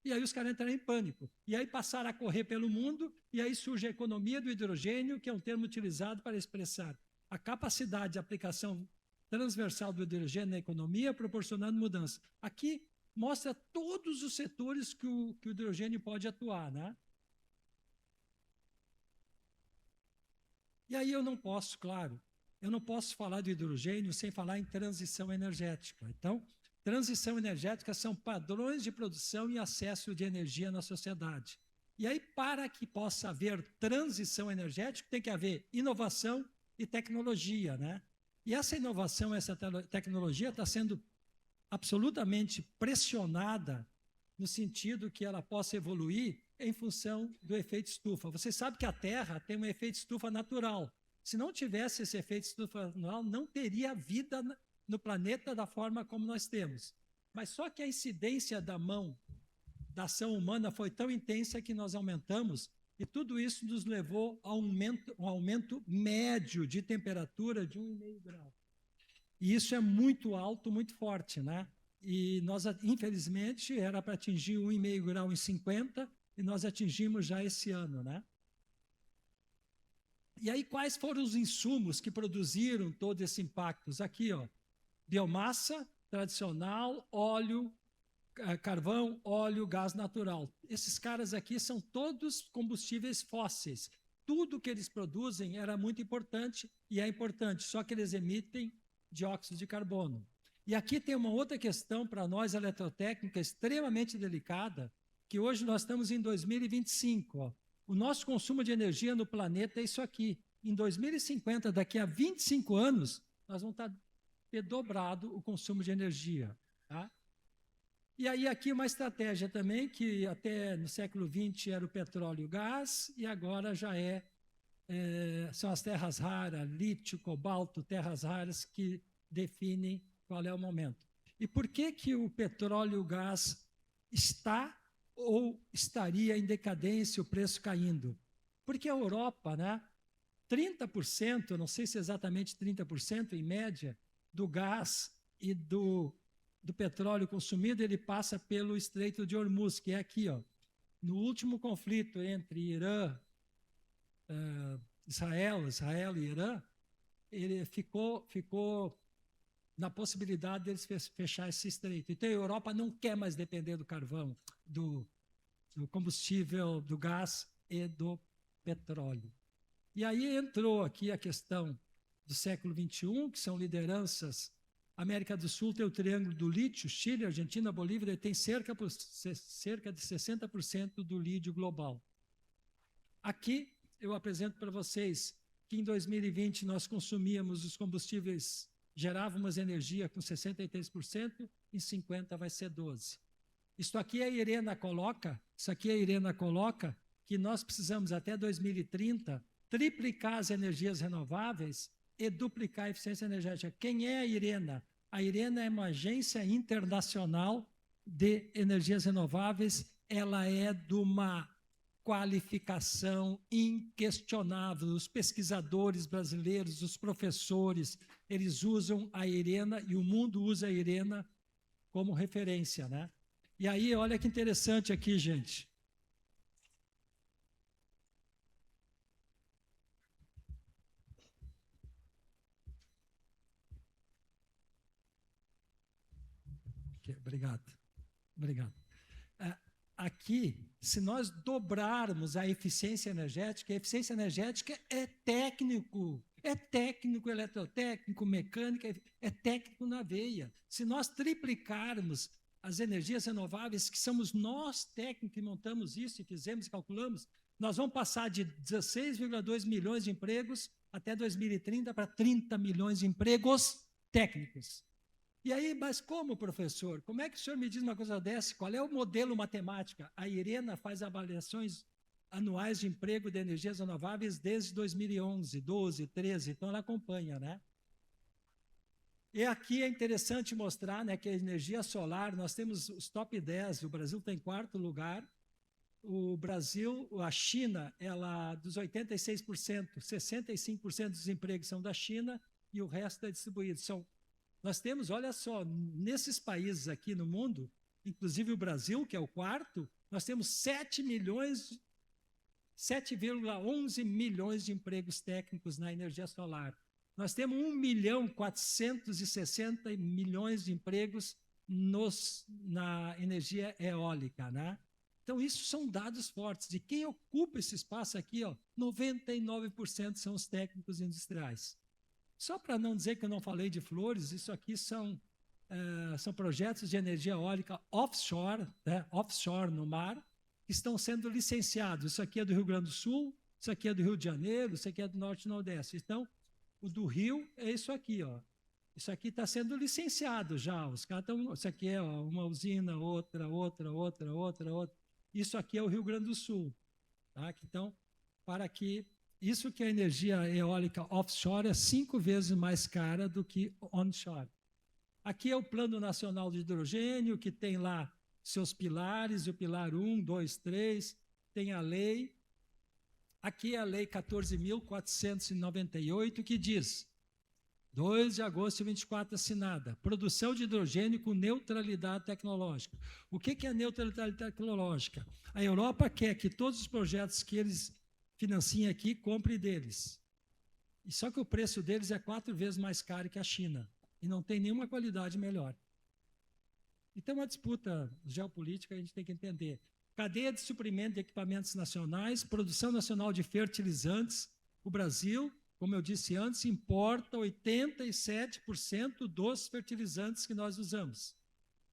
E aí os caras entraram em pânico. E aí passaram a correr pelo mundo, e aí surge a economia do hidrogênio, que é um termo utilizado para expressar a capacidade de aplicação transversal do hidrogênio na economia, proporcionando mudança. Aqui mostra todos os setores que o hidrogênio pode atuar, né? E aí eu não posso, claro, eu não posso falar do hidrogênio sem falar em transição energética. Então, transição energética são padrões de produção e acesso de energia na sociedade. E aí, para que possa haver transição energética, tem que haver inovação e tecnologia, né? E essa inovação, essa tecnologia está sendo absolutamente pressionada no sentido que ela possa evoluir em função do efeito estufa. Você sabe que a Terra tem um efeito estufa natural. Se não tivesse esse efeito estufa natural, não teria vida no planeta da forma como nós temos. Mas só que a incidência da ação humana foi tão intensa que nós aumentamos, e tudo isso nos levou a um aumento médio de temperatura de 1,5 grau. E isso é muito alto, muito forte, né? E nós, infelizmente, era para atingir 1,5 grau em 50, e nós atingimos já esse ano, né? E aí, quais foram os insumos que produziram todos esses impactos? Aqui, ó. Biomassa tradicional, óleo, carvão, óleo, gás natural. Esses caras aqui são todos combustíveis fósseis. Tudo que eles produzem era muito importante e é importante, só que eles emitem dióxido de carbono. E aqui tem uma outra questão para nós, eletrotécnica, extremamente delicada, que hoje nós estamos em 2025. Ó. O nosso consumo de energia no planeta é isso aqui. Em 2050, daqui a 25 anos, nós vamos ter dobrado o consumo de energia. Tá? E aí aqui uma estratégia também, que até no século XX era o petróleo e o gás, e agora já são as terras raras, lítio, cobalto, terras raras, que definem qual é o momento. E por que o petróleo e o gás está ou estaria em decadência, o preço caindo? Porque a Europa, né, 30%, não sei se exatamente 30%, em média, do gás e do petróleo consumido, ele passa pelo Estreito de Hormuz, que é aqui, ó. No último conflito entre Irã, Israel e Irã, ele ficou na possibilidade deles fechar esse estreito. Então a Europa não quer mais depender do carvão, do combustível, do gás e do petróleo. E aí entrou aqui a questão do século XXI, que são lideranças. A América do Sul tem o triângulo do lítio, Chile, Argentina, Bolívia, tem cerca de 60% do lítio global. Aqui eu apresento para vocês que em 2020 nós consumíamos os combustíveis, gerávamos energia com 63%, em 50 vai ser 12%. Isso aqui a Irena coloca, que nós precisamos até 2030 triplicar as energias renováveis e duplicar a eficiência energética. Quem é a IRENA? A IRENA é uma agência internacional de energias renováveis, ela é de uma qualificação inquestionável. Os pesquisadores brasileiros, os professores, eles usam a IRENA e o mundo usa a IRENA como referência, né? E aí, olha que interessante aqui, gente. Obrigado. Aqui, se nós dobrarmos a eficiência energética é técnico, eletrotécnico, mecânica, é técnico na veia. Se nós triplicarmos as energias renováveis, que somos nós técnicos que montamos isso e fizemos e calculamos, nós vamos passar de 16,2 milhões de empregos até 2030 para 30 milhões de empregos técnicos. E aí, mas como, professor? Como é que o senhor me diz uma coisa dessa? Qual é o modelo matemática? A IRENA faz avaliações anuais de emprego de energias renováveis desde 2011, 12, 13, então ela acompanha, né? E aqui é interessante mostrar, né, que a energia solar, nós temos os top 10, o Brasil está em 4º lugar, o Brasil, a China, ela, dos 86%, 65% dos empregos são da China e o resto é distribuído. Nós temos, olha só, nesses países aqui no mundo, inclusive o Brasil, que é o 4º, nós temos 7,11 milhões de empregos técnicos na energia solar. Nós temos 1.460.000.000 de empregos na energia eólica, né? Então, isso são dados fortes. De quem ocupa esse espaço aqui, ó, 99% são os técnicos industriais. Só para não dizer que eu não falei de flores, isso aqui são projetos de energia eólica offshore, né, offshore no mar, que estão sendo licenciados. Isso aqui é do Rio Grande do Sul, isso aqui é do Rio de Janeiro, isso aqui é do Norte e Nordeste. Então, o do Rio é isso aqui, ó. Isso aqui está sendo licenciado já. Os caras estão. Isso aqui é ó, uma usina, outra. Isso aqui é o Rio Grande do Sul. Tá? Então, para que. Isso que a energia eólica offshore é 5 vezes mais cara do que onshore. Aqui é o Plano Nacional de Hidrogênio, que tem lá seus pilares, o pilar 1, 2, 3, tem a lei. Aqui é a Lei 14.498, que diz, 2 de agosto de 24, assinada, produção de hidrogênio com neutralidade tecnológica. O que é neutralidade tecnológica? A Europa quer que todos os projetos que eles financiem aqui, comprem deles. E só que o preço deles é 4 vezes mais caro que a China, e não tem nenhuma qualidade melhor. Então, uma disputa geopolítica, a gente tem que entender. Cadeia de suprimento de equipamentos nacionais, produção nacional de fertilizantes. O Brasil, como eu disse antes, importa 87% dos fertilizantes que nós usamos.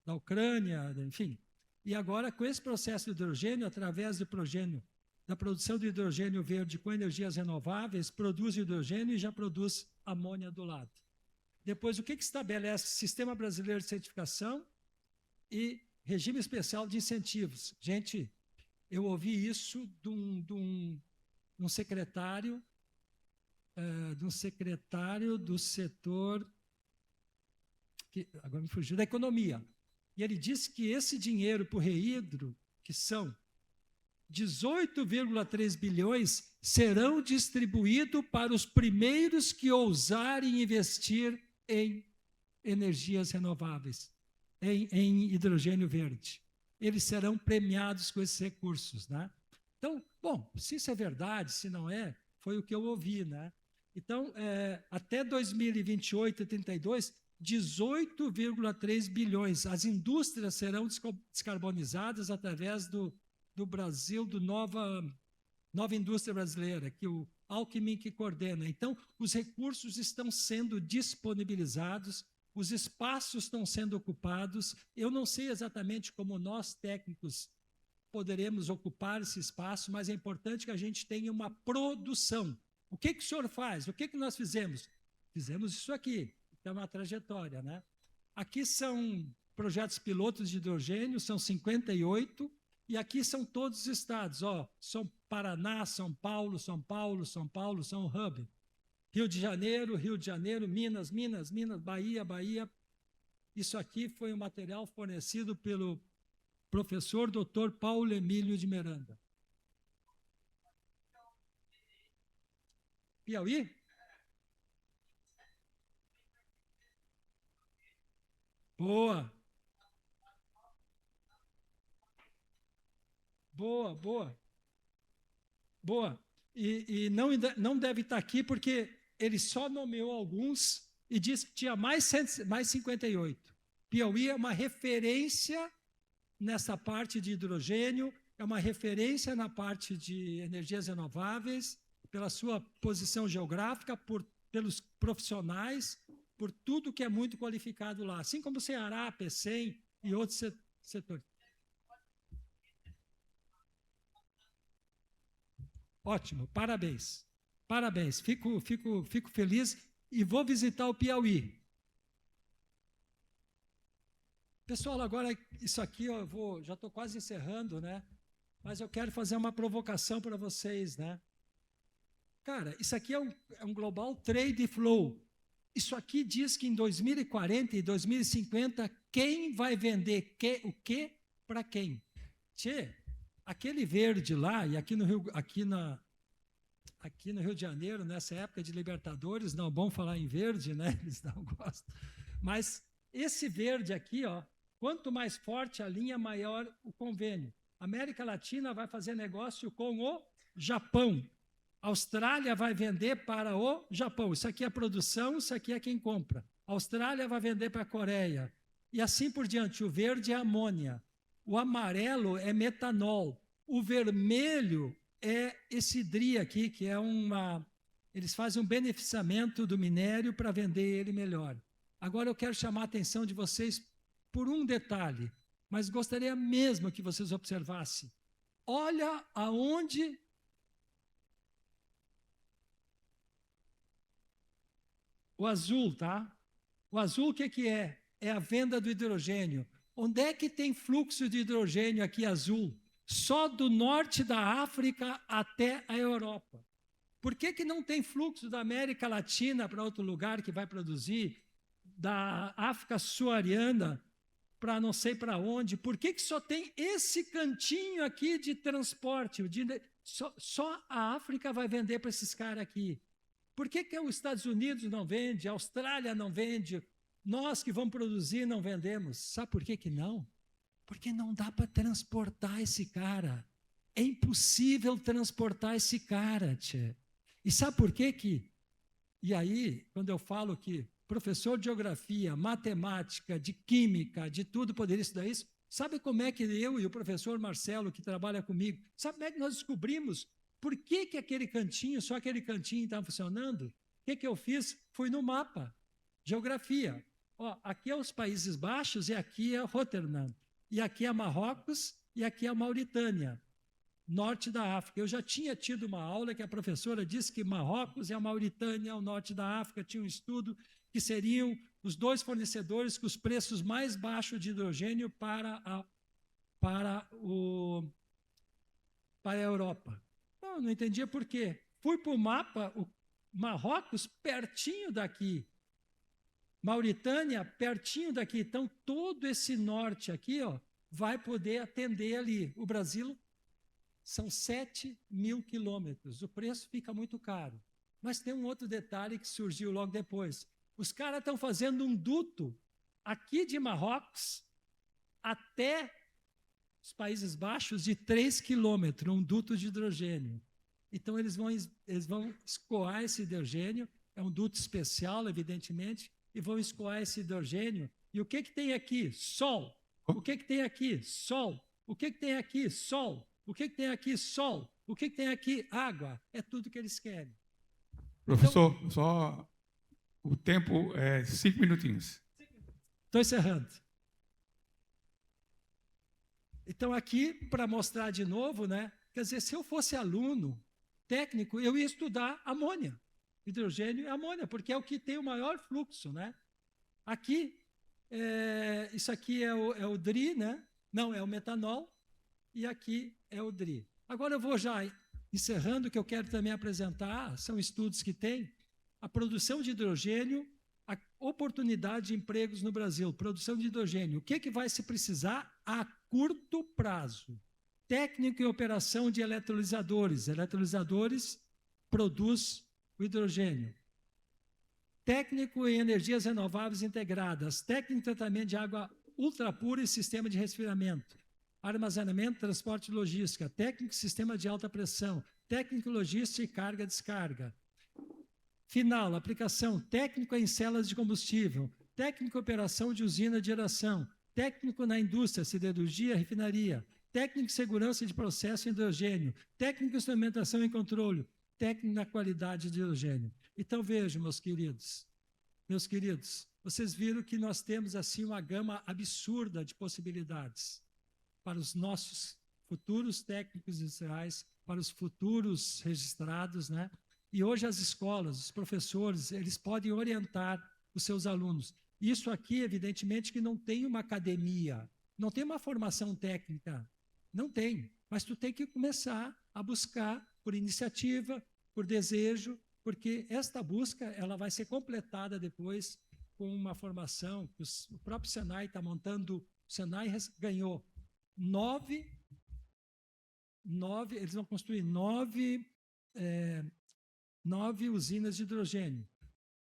Da Ucrânia, enfim. E agora, com esse processo de hidrogênio, através do hidrogênio, da produção de hidrogênio verde com energias renováveis, produz hidrogênio e já produz amônia do lado. Depois, o que estabelece o Sistema Brasileiro de Certificação e regime especial de incentivos. Gente, eu ouvi isso de um secretário do setor, que agora me fugiu, da economia. E ele disse que esse dinheiro para o Rehidro, que são 18,3 bilhões, serão distribuídos para os primeiros que ousarem investir em energias renováveis, em hidrogênio verde. Eles serão premiados com esses recursos, né? Então, bom, se isso é verdade, se não é, foi o que eu ouvi, né? Então, até 2028 e 32, 18,3 bilhões. As indústrias serão descarbonizadas através do Brasil, do nova indústria brasileira, que o Alckmin que coordena. Então, os recursos estão sendo disponibilizados, os espaços estão sendo ocupados. Eu não sei exatamente como nós, técnicos, poderemos ocupar esse espaço, mas é importante que a gente tenha uma produção. O que o senhor faz? O que nós fizemos? Fizemos isso aqui. É uma trajetória, né? Aqui são projetos pilotos de hidrogênio, são 58, e aqui são todos os estados. Ó, São Paraná, São Paulo, são hub. Rio de Janeiro, Minas, Bahia. Isso aqui foi um material fornecido pelo professor Dr. Paulo Emílio de Miranda. Piauí? Boa. E não deve estar aqui porque ele só nomeou alguns e disse que tinha mais 58. Piauí é uma referência nessa parte de hidrogênio, é uma referência na parte de energias renováveis, pela sua posição geográfica, pelos profissionais, por tudo que é muito qualificado lá, assim como o Ceará, PECEM e outros setores. Ótimo, parabéns. Fico feliz e vou visitar o Piauí. Pessoal, agora isso aqui já estou quase encerrando, né? Mas eu quero fazer uma provocação para vocês, né? Cara, isso aqui é um Global Trade Flow. Isso aqui diz que em 2040 e 2050, quem vai vender o quê para quem? Tchê, aquele verde lá, e aqui no Rio de Janeiro, nessa época de Libertadores, não é bom falar em verde, né? Eles não gostam. Mas esse verde aqui, ó, quanto mais forte a linha, maior o convênio. América Latina vai fazer negócio com o Japão. A Austrália vai vender para o Japão. Isso aqui é produção, isso aqui é quem compra. A Austrália vai vender para a Coreia. E assim por diante. O verde é amônia. O amarelo é metanol. O vermelho é esse DRI aqui, que é eles fazem um beneficiamento do minério para vender ele melhor. Agora eu quero chamar a atenção de vocês por um detalhe, mas gostaria mesmo que vocês observassem. Olha aonde o azul, tá? O azul o que é? É a venda do hidrogênio. Onde é que tem fluxo de hidrogênio aqui azul? Só do norte da África até a Europa. Por que não tem fluxo da América Latina para outro lugar que vai produzir? Da África Suariana para não sei para onde? Por que só tem esse cantinho aqui de transporte? Só a África vai vender para esses caras aqui. Por que os Estados Unidos não vende, a Austrália não vende, nós que vamos produzir não vendemos? Sabe por que não? Porque não dá para transportar esse cara. É impossível transportar esse cara, tchê. E sabe por que? E aí, quando eu falo que professor de geografia, matemática, de química, de tudo poderia estudar isso, sabe como é que eu e o professor Marcelo, que trabalha comigo, sabe como é que nós descobrimos por que aquele cantinho, só aquele cantinho estava funcionando? O que eu fiz? Fui no mapa, geografia. Ó, aqui é os Países Baixos e aqui é Rotterdam. E aqui é Marrocos e aqui é a Mauritânia, norte da África. Eu já tinha tido uma aula que a professora disse que Marrocos e a Mauritânia, o norte da África, tinha um estudo que seriam os dois fornecedores com os preços mais baixos de hidrogênio para a Europa. Não entendia por quê. Fui para o mapa, o Marrocos pertinho daqui, Mauritânia pertinho daqui. Então, todo esse norte aqui, ó, vai poder atender ali. O Brasil são 7.000 quilômetros. O preço fica muito caro. Mas tem um outro detalhe que surgiu logo depois. Os caras estão fazendo um duto aqui de Marrocos até os Países Baixos de 3 quilômetros, um duto de hidrogênio. Então, eles vão escoar esse hidrogênio, é um duto especial, evidentemente, e vão escoar esse hidrogênio. E o que tem aqui? Sol. O que tem aqui? Sol. O que tem aqui? Sol. O que tem aqui? Sol. O que tem aqui? Água. É tudo que eles querem. Professor, então, só o tempo é 5 minutinhos. Estou encerrando. Então, aqui, para mostrar de novo, né? Quer dizer, se eu fosse aluno técnico, eu ia estudar amônia. Hidrogênio e amônia, porque é o que tem o maior fluxo, né? Aqui, isso aqui é o DRI, né? Não, é o metanol. E aqui é o DRI. Agora eu vou já encerrando, que eu quero também apresentar, são estudos que tem, a produção de hidrogênio, a oportunidade de empregos no Brasil, produção de hidrogênio. O que vai se precisar a curto prazo? Técnico e operação de eletrolisadores. Eletrolisadores produz o hidrogênio. Técnico em energias renováveis integradas. Técnico em tratamento de água ultrapura e sistema de resfriamento. Armazenamento, transporte e logística. Técnico em sistema de alta pressão. Técnico em logística e carga-descarga. Final, aplicação. Técnico em células de combustível. Técnico em operação de usina de geração. Técnico na indústria, siderurgia, refinaria. Técnico em segurança de processo em hidrogênio. Técnico em instrumentação e controle. Técnico na qualidade de hidrogênio. Então, vejam, meus queridos, vocês viram que nós temos assim uma gama absurda de possibilidades para os nossos futuros técnicos industriais, para os futuros registrados, né? E hoje as escolas, os professores, eles podem orientar os seus alunos. Isso aqui, evidentemente, que não tem uma academia, não tem uma formação técnica, não tem. Mas tu tem que começar a buscar por iniciativa, por desejo, porque esta busca ela vai ser completada depois com uma formação que o próprio Senai está montando. O Senai ganhou eles vão construir nove usinas de hidrogênio.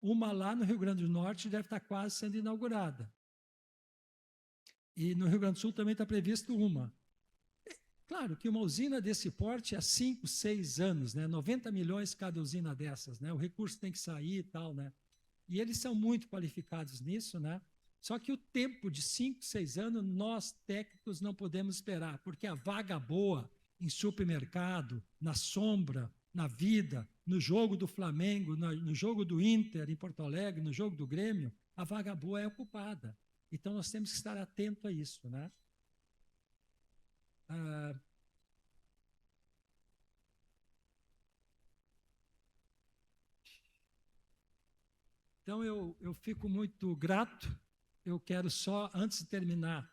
Uma lá no Rio Grande do Norte deve estar quase sendo inaugurada. E no Rio Grande do Sul também está previsto uma. Claro que uma usina desse porte há 5, 6 anos, né? 90 milhões cada usina dessas, né? O recurso tem que sair e tal, né? E eles são muito qualificados nisso, né? Só que o tempo de 5, 6 anos, nós técnicos não podemos esperar, porque a vaga boa em supermercado, na sombra, na vida, no jogo do Flamengo, no jogo do Inter em Porto Alegre, no jogo do Grêmio, a vaga boa é ocupada. Então, nós temos que estar atentos a isso, né? Então, eu fico muito grato. Eu quero só, antes de terminar,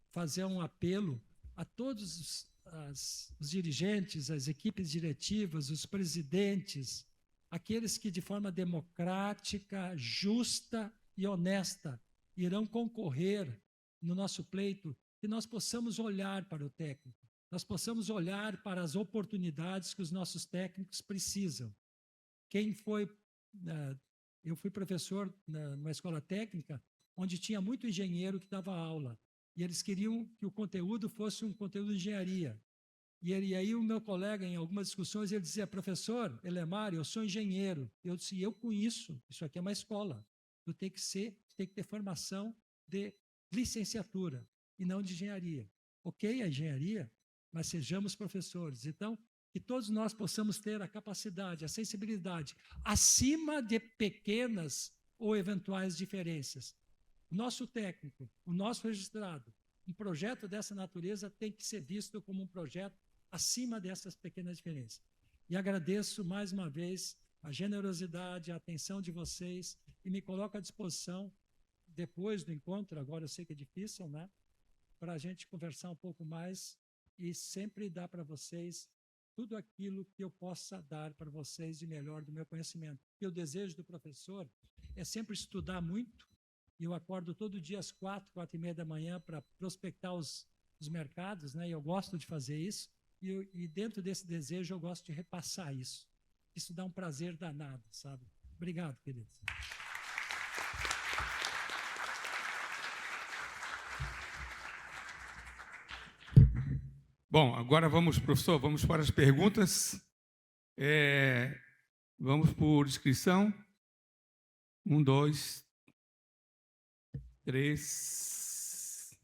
fazer um apelo a todos os dirigentes, as equipes diretivas, os presidentes, aqueles que de forma democrática, justa e honesta irão concorrer no nosso pleito, que nós possamos olhar para o técnico, nós possamos olhar para as oportunidades que os nossos técnicos precisam. Eu fui professor numa escola técnica onde tinha muito engenheiro que dava aula, e eles queriam que o conteúdo fosse um conteúdo de engenharia. E aí o meu colega, em algumas discussões, ele dizia: professor Elemar, eu sou engenheiro. Eu disse: eu com isso aqui é uma escola. Tu tem que ter formação de licenciatura e não de engenharia. Ok, a engenharia, mas sejamos professores. Então, que todos nós possamos ter a capacidade, a sensibilidade, acima de pequenas ou eventuais diferenças. O nosso técnico, o nosso registrado, um projeto dessa natureza tem que ser visto como um projeto acima dessas pequenas diferenças. E agradeço mais uma vez a generosidade, a atenção de vocês, e me coloco à disposição, depois do encontro, agora eu sei que é difícil, né? Para a gente conversar um pouco mais e sempre dar para vocês tudo aquilo que eu possa dar para vocês de melhor do meu conhecimento. E o desejo do professor é sempre estudar muito. Eu acordo todo dia às 4, 4h30 da manhã para prospectar os mercados, né? E eu gosto de fazer isso. E dentro desse desejo eu gosto de repassar isso. Isso dá um prazer danado, sabe? Obrigado, queridos. Bom, agora vamos, professor, vamos para as perguntas. Vamos por inscrição. 1, 2, 3,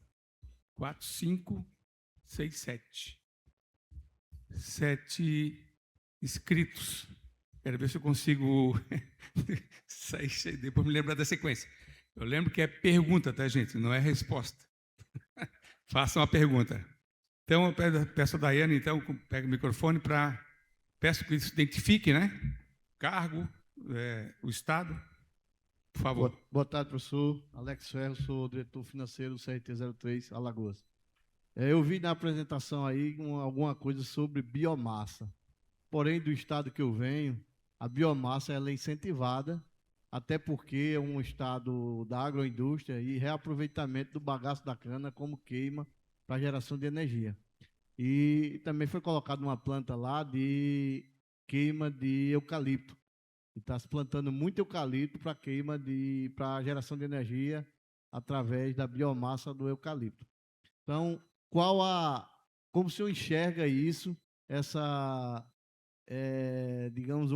4, 5, 6, 7. 7 inscritos. Quero ver se eu consigo sair, depois me lembrar da sequência. Eu lembro que é pergunta, tá, gente? Não é resposta. Façam a pergunta. Então, eu peço a Daiane, então, pega o microfone peço que se identifique, né? Cargo, o Estado. Por favor. Boa tarde, professor. Alex Ferro, sou diretor financeiro do CRT03, Alagoas. Eu vi na apresentação aí alguma coisa sobre biomassa. Porém, do estado que eu venho, a biomassa ela é incentivada, até porque é um estado da agroindústria e reaproveitamento do bagaço da cana como queima para geração de energia. E também foi colocada uma planta lá de queima de eucalipto. E está se plantando muito eucalipto para queima para geração de energia através da biomassa do eucalipto. Então, como o senhor enxerga isso, digamos,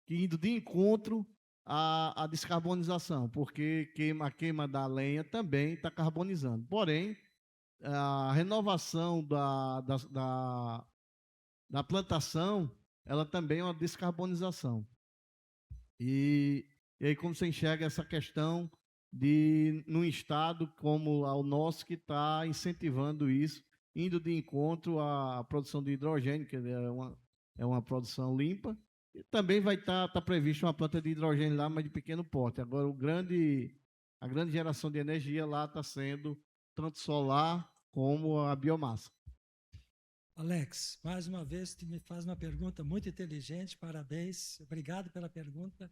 indo de encontro à descarbonização, porque a queima da lenha também está carbonizando. Porém, a renovação da plantação, ela também é uma descarbonização. E aí, como você enxerga essa questão num estado como o nosso, que está incentivando isso, indo de encontro à produção de hidrogênio, que é uma produção limpa, e também vai estar previsto uma planta de hidrogênio lá, mas de pequeno porte. Agora, o grande a grande geração de energia lá está sendo tanto solar como a biomassa. Alex, mais uma vez, tu me faz uma pergunta muito inteligente, parabéns, obrigado pela pergunta.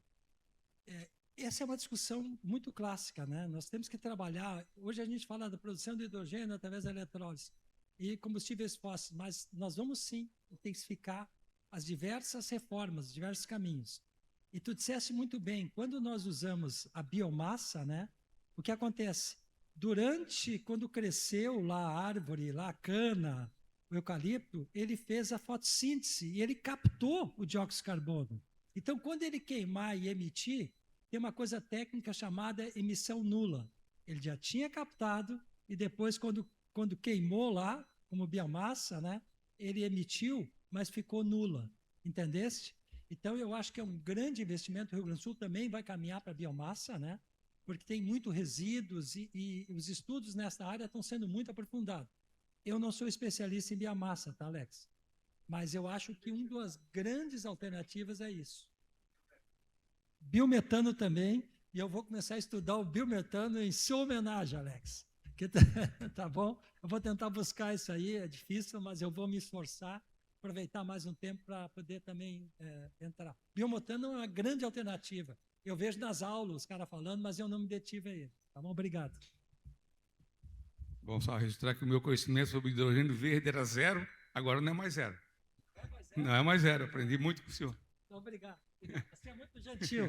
Essa é uma discussão muito clássica, né? Nós temos que trabalhar, hoje a gente fala da produção de hidrogênio através da eletrólise e combustíveis fósseis, mas nós vamos sim intensificar as diversas reformas, os diversos caminhos. E tu disseste muito bem, quando nós usamos a biomassa, né? O que acontece? Quando cresceu lá a árvore, lá a cana, o eucalipto, ele fez a fotossíntese e ele captou o dióxido de carbono. Então, quando ele queimar e emitir, tem uma coisa técnica chamada emissão nula. Ele já tinha captado e depois, quando queimou lá, como biomassa, né, ele emitiu, mas ficou nula. Entendeste? Então, eu acho que é um grande investimento. O Rio Grande do Sul também vai caminhar para a biomassa, né, porque tem muito resíduos e os estudos nessa área estão sendo muito aprofundados. Eu não sou especialista em biomassa, tá, Alex? Mas eu acho que uma das grandes alternativas é isso. Biometano também, e eu vou começar a estudar o biometano em sua homenagem, Alex. Tá bom? Eu vou tentar buscar isso aí, é difícil, mas eu vou me esforçar, aproveitar mais um tempo para poder também entrar. Biometano é uma grande alternativa. Eu vejo nas aulas os caras falando, mas eu não me detive a ele. Tá bom? Obrigado. Bom, só registrar que o meu conhecimento sobre hidrogênio verde era zero, agora não é mais zero. Não é mais zero, aprendi muito com o senhor. Então, obrigado. Você é muito gentil.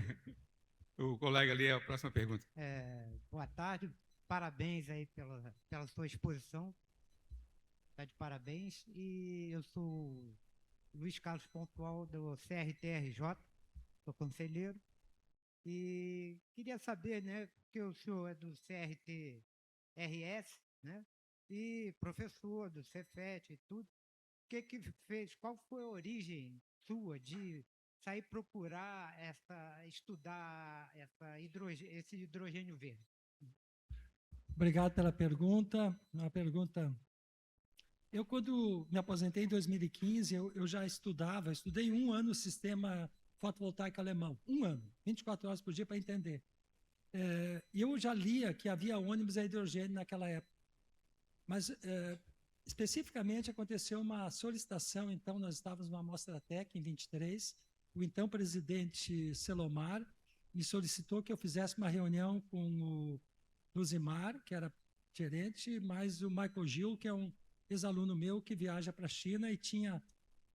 O colega ali, a próxima pergunta. Boa tarde, parabéns aí pela sua exposição. Está de parabéns. E eu sou Luiz Carlos Pontual, do CRT-RJ, sou conselheiro. E queria saber, né, que o senhor é do CRT-RS, né, e professor do Cefet e tudo. O que fez, qual foi a origem sua de sair procurar estudar esse hidrogênio verde? Obrigado pela pergunta. Uma pergunta. Eu, quando me aposentei em 2015, eu já estudei 1 ano o sistema fotovoltaico alemão. 1 ano, 24 horas por dia para entender. E eu já lia que havia ônibus a hidrogênio naquela época. Mas, especificamente, aconteceu uma solicitação, então nós estávamos numa Mostra Tec em 23, o então presidente Selomar me solicitou que eu fizesse uma reunião com o Luzimar, que era gerente, mais o Michael Gil, que é um ex-aluno meu que viaja para a China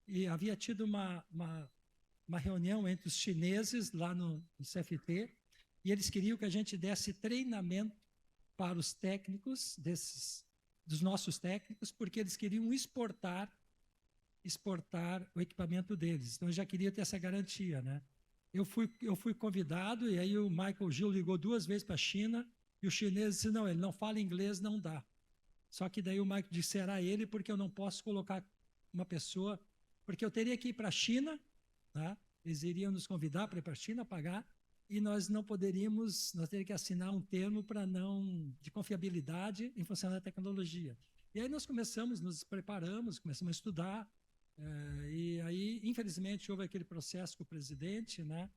e havia tido uma reunião entre os chineses lá no CFT, e eles queriam que a gente desse treinamento para os técnicos dos nossos técnicos, porque eles queriam exportar o equipamento deles. Então, eu já queria ter essa garantia, né? Eu fui convidado, e aí o Michael Gil ligou 2 vezes para a China, e o chinês disse, não, ele não fala inglês, não dá. Só que daí o Michael disse, será ele, porque eu não posso colocar uma pessoa, porque eu teria que ir para a China, tá? Eles iriam nos convidar para ir para a China, pagar, e nós não poderíamos, nós teríamos que assinar um termo de confiabilidade em função da tecnologia. E aí nós nos preparamos, começamos a estudar, e aí, infelizmente, houve aquele processo com o presidente, né?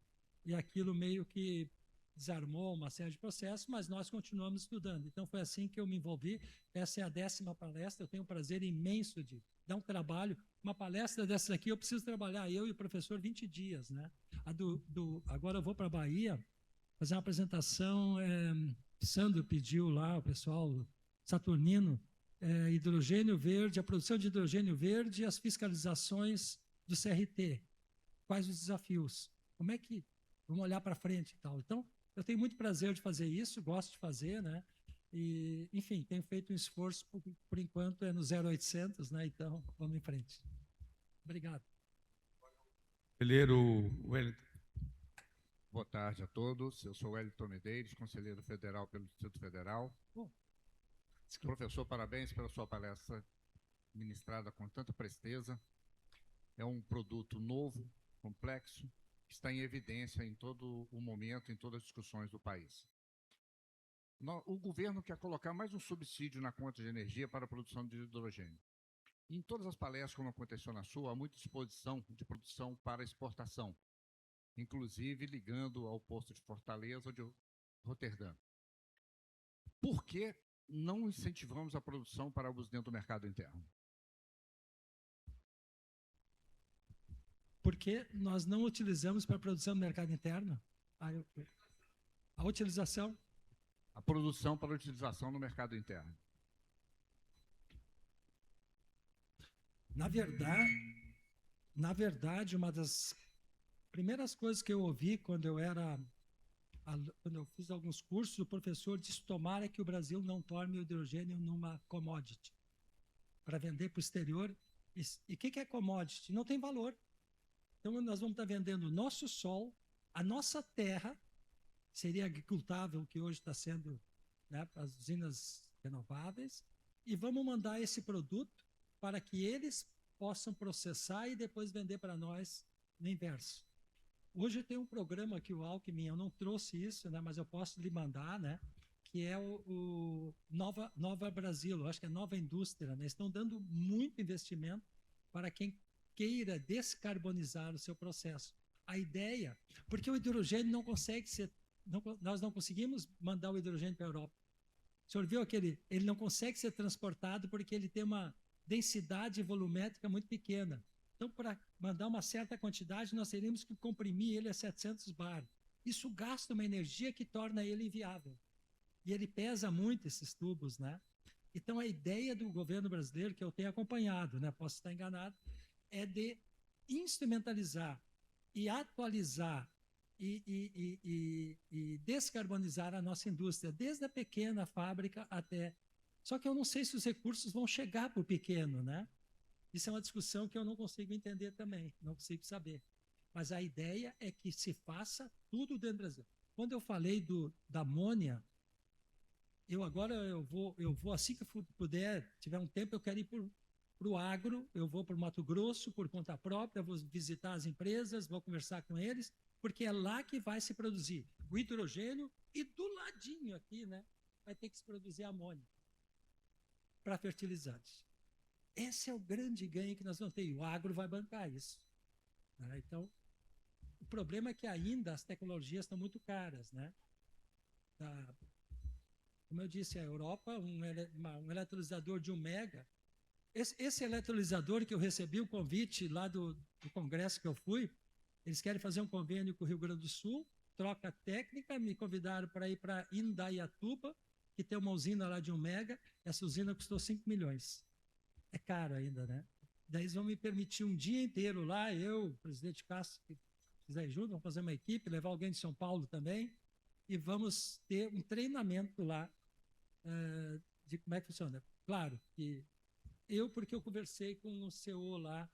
E aquilo meio que desarmou uma série de processos, mas nós continuamos estudando. Então, foi assim que eu me envolvi. Essa é a 10ª palestra, eu tenho um prazer imenso de dar um trabalho. Uma palestra dessa aqui, eu preciso trabalhar, eu e o professor, 20 dias, né? Agora eu vou para a Bahia fazer uma apresentação, Sandro pediu lá, o pessoal saturnino, hidrogênio verde, a produção de hidrogênio verde e as fiscalizações do CRT. Quais os desafios? Como é que vamos olhar para frente e tal? Então, eu tenho muito prazer de fazer isso, gosto de fazer, né? E, enfim, tenho feito um esforço, por enquanto é no 0800, né? Então, vamos em frente. Obrigado. Conselheiro Wellington. Boa tarde a todos. Eu sou Wellington Medeiros, conselheiro federal pelo Distrito Federal. Professor, parabéns pela sua palestra ministrada com tanta presteza. É um produto novo, complexo, que está em evidência em todo o momento, em todas as discussões do país. O governo quer colocar mais um subsídio na conta de energia para a produção de hidrogênio. Em todas as palestras, como aconteceu na sua, há muita exposição de produção para exportação, inclusive ligando ao Porto de Fortaleza ou de Roterdã. Por que não incentivamos a produção para uso dentro do mercado interno? Porque nós não utilizamos para produção no mercado interno a utilização. A produção para utilização no mercado interno. Na verdade, uma das primeiras coisas que eu ouvi quando eu fiz alguns cursos, o professor disse: tomara que o Brasil não torne o hidrogênio numa commodity para vender para o exterior. E o que é commodity? Não tem valor. Então, nós vamos estar vendendo o nosso sol, a nossa terra, seria agricultável, que hoje está sendo, né, para as usinas renováveis, e vamos mandar esse produto para que eles possam processar e depois vender para nós no inverso. Hoje tem um programa que o Alckmin, eu não trouxe isso, né, mas eu posso lhe mandar, né, que é o Nova Brasil, eu acho que é Nova Indústria, né, estão dando muito investimento para quem queira descarbonizar o seu processo. A ideia, porque o hidrogênio não consegue ser, nós não conseguimos mandar o hidrogênio para a Europa. O senhor viu ele não consegue ser transportado porque ele tem uma densidade volumétrica muito pequena. Então, para mandar uma certa quantidade, nós teríamos que comprimir ele a 700 bar. Isso gasta uma energia que torna ele inviável. E ele pesa muito, esses tubos, né? Então, a ideia do governo brasileiro, que eu tenho acompanhado, né, posso estar enganado, é de instrumentalizar e atualizar e descarbonizar a nossa indústria, desde a pequena fábrica até... Só que eu não sei se os recursos vão chegar para o pequeno, né? Isso é uma discussão que eu não consigo entender também, não consigo saber. Mas a ideia é que se faça tudo dentro do Brasil. Quando eu falei da amônia, eu vou assim que eu puder, tiver um tempo, eu quero ir para o agro, eu vou para o Mato Grosso por conta própria, vou visitar as empresas, vou conversar com eles, porque é lá que vai se produzir o hidrogênio e do ladinho aqui, né, vai ter que se produzir amônia para fertilizantes. Esse é o grande ganho que nós vamos ter, e o agro vai bancar isso. Né? Então, o problema é que ainda as tecnologias estão muito caras, né? Como eu disse, a Europa, um eletrolisador de 1 mega. Esse eletrolisador que eu recebi o convite lá do congresso que eu fui, eles querem fazer um convênio com o Rio Grande do Sul, troca técnica, me convidaram para ir para Indaiatuba, que tem uma usina lá de 1 mega, essa usina custou 5 milhões. É caro ainda, né? Daí eles vão me permitir um dia inteiro lá, eu, o presidente Castro, se quiser ajuda, vamos fazer uma equipe, levar alguém de São Paulo também, e vamos ter um treinamento lá de como é que funciona. Claro que porque eu conversei com o CEO lá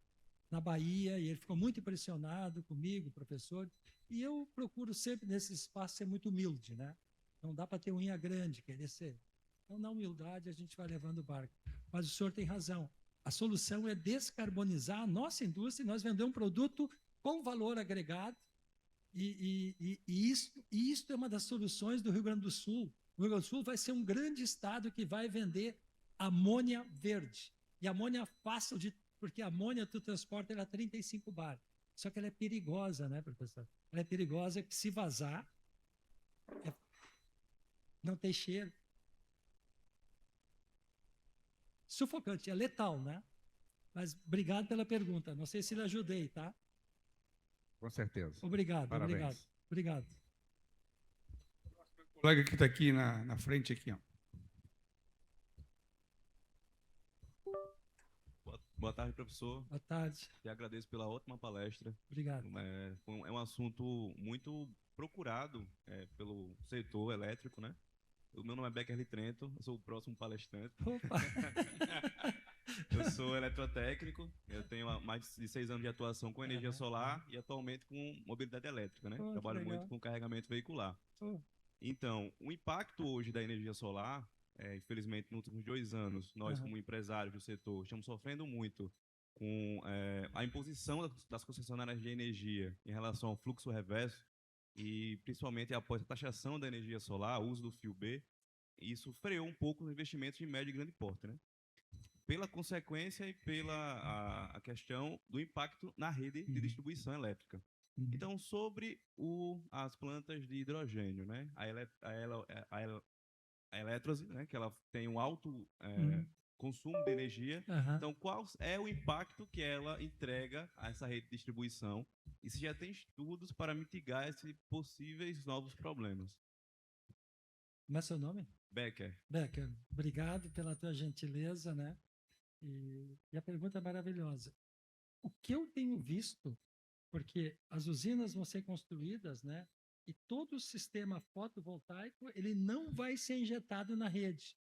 na Bahia, e ele ficou muito impressionado comigo, professor, e eu procuro sempre nesse espaço ser muito humilde, né? Não dá para ter unha grande, querer ser. Então, na humildade, a gente vai levando o barco. Mas o senhor tem razão. A solução é descarbonizar a nossa indústria e nós vender um produto com valor agregado. E isso é uma das soluções do Rio Grande do Sul. O Rio Grande do Sul vai ser um grande estado que vai vender amônia verde. E amônia fácil porque a amônia tu transporta ela a 35 bar. Só que ela é perigosa, né, professor? Ela é perigosa que se vazar, não tem cheiro. Sufocante, é letal, né? Mas obrigado pela pergunta. Não sei se lhe ajudei, tá? Com certeza. Obrigado, Parabéns. obrigado. O colega que está aqui na frente, aqui, ó. Boa tarde, professor. Boa tarde. Te agradeço pela ótima palestra. Obrigado. É um assunto muito procurado pelo setor elétrico, né? O meu nome é Becker Trento, eu sou o próximo palestrante. Opa. Eu sou eletrotécnico, eu tenho mais de 6 anos de atuação com energia solar e atualmente com mobilidade elétrica, né? Trabalho muito com carregamento veicular. Então, o impacto hoje da energia solar, infelizmente, nos últimos 2 anos, nós como empresários do setor estamos sofrendo muito com a imposição das concessionárias de energia em relação ao fluxo reverso e principalmente após a taxação da energia solar, o uso do fio B, isso freou um pouco os investimentos de médio e grande porte, né? Pela consequência e pela a questão do impacto na rede de distribuição elétrica. Então, sobre as plantas de hidrogênio, né? a elétrose, né, que ela tem um alto Uhum. consumo de energia. Aham. Então, qual é o impacto que ela entrega a essa rede de distribuição? E se já tem estudos para mitigar esses possíveis novos problemas? Como é seu nome? Becker. Becker, obrigado pela tua gentileza, né? E a pergunta é maravilhosa. O que eu tenho visto, porque as usinas vão ser construídas, né? E todo o sistema fotovoltaico, ele não vai ser injetado na rede.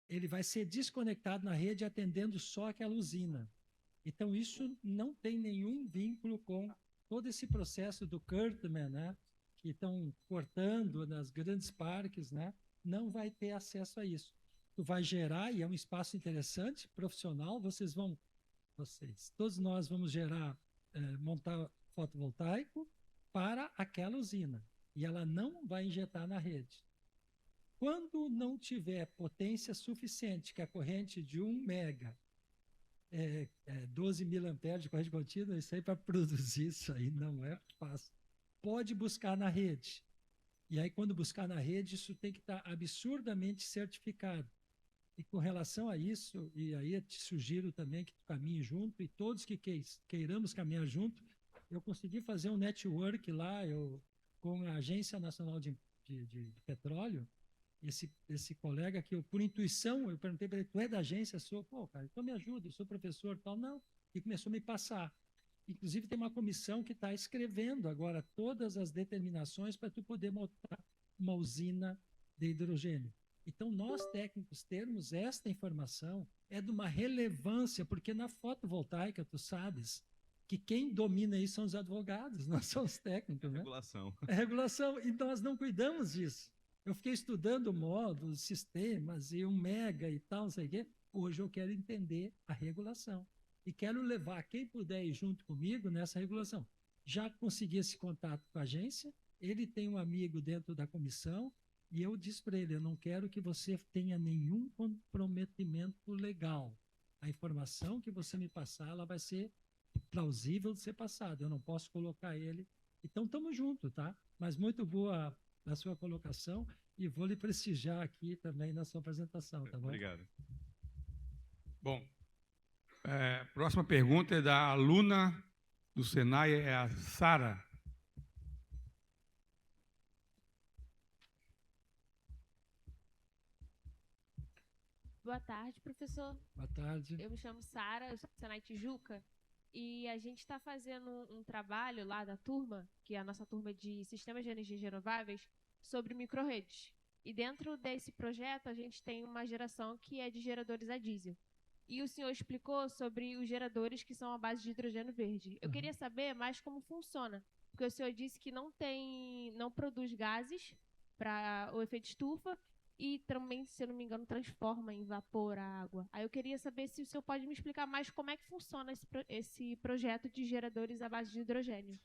Ele vai ser desconectado na rede atendendo só aquela usina. Então, isso não tem nenhum vínculo com todo esse processo do Kurtman, né? Que estão cortando nas grandes parques, né? Não vai ter acesso a isso. Tu vai gerar, e é um espaço interessante, profissional, todos nós vamos gerar, montar fotovoltaico para aquela usina. E ela não vai injetar na rede. Quando não tiver potência suficiente, que a corrente de 1 mega 12 mil amperes de corrente contínua, isso aí para produzir isso aí não é fácil. Pode buscar na rede. E aí, quando buscar na rede, isso tem que estar absurdamente certificado. E com relação a isso, e aí eu te sugiro também que tu caminhe junto, e todos que queiramos caminhar junto, eu consegui fazer um network lá, com a Agência Nacional de Petróleo. Esse colega que eu, por intuição, eu perguntei para ele, tu é da agência? Sou, pô, cara, então me ajuda, eu sou professor tal. Não, e começou a me passar. Inclusive tem uma comissão que está escrevendo agora todas as determinações para tu poder montar uma usina de hidrogênio. Então, nós técnicos termos esta informação é de uma relevância, porque na fotovoltaica, tu sabes, que quem domina isso são os advogados, não são os técnicos, né? Regulação. É regulação, então nós não cuidamos disso. Eu fiquei estudando módulos, sistemas e 1 mega e tal, não sei o quê. Hoje eu quero entender a regulação. E quero levar quem puder ir junto comigo nessa regulação. Já consegui esse contato com a agência, ele tem um amigo dentro da comissão, e eu disse para ele, eu não quero que você tenha nenhum comprometimento legal. A informação que você me passar, ela vai ser plausível de ser passada. Eu não posso colocar ele. Então, estamos juntos, tá? Mas muito boa a sua colocação e vou lhe prestigiar aqui também na sua apresentação, tá bom? Obrigado. Bom, próxima pergunta é da aluna do Senai, é a Sara. Boa tarde, professor. Boa tarde. Eu me chamo Sara, eu sou do Senai Tijuca, e a gente está fazendo um trabalho lá da turma, que é a nossa turma de Sistemas de Energias Renováveis, sobre microrredes. E dentro desse projeto, a gente tem uma geração que é de geradores a diesel. E o senhor explicou sobre os geradores que são à base de hidrogênio verde. Eu queria saber mais como funciona, porque o senhor disse que não produz gases para o efeito estufa, e também, se eu não me engano, transforma em vapor a água. Aí eu queria saber se o senhor pode me explicar mais como é que funciona esse projeto de geradores à base de hidrogênio.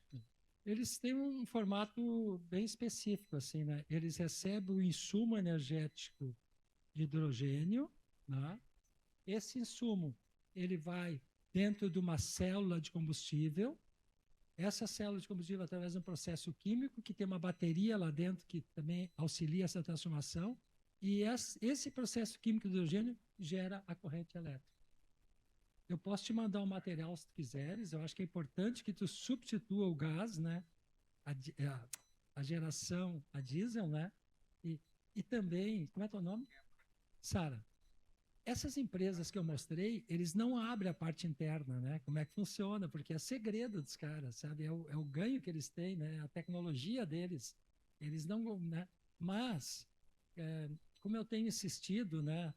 Eles têm um formato bem específico, assim, né? Eles recebem o insumo energético de hidrogênio, né? Esse insumo, ele vai dentro de uma célula de combustível. Essa célula de combustível, através de um processo químico, que tem uma bateria lá dentro que também auxilia essa transformação. E esse processo químico do hidrogênio gera a corrente elétrica. Eu posso te mandar um material se tu quiseres. Eu acho que é importante que tu substitua o gás, né? A geração a diesel, né? E também, como é teu nome? Sara. Essas empresas que eu mostrei, eles não abrem a parte interna, né? Como é que funciona, porque é segredo dos caras, sabe? É o ganho que eles têm, né? A tecnologia deles. Eles não, né? Mas como eu tenho insistido, né,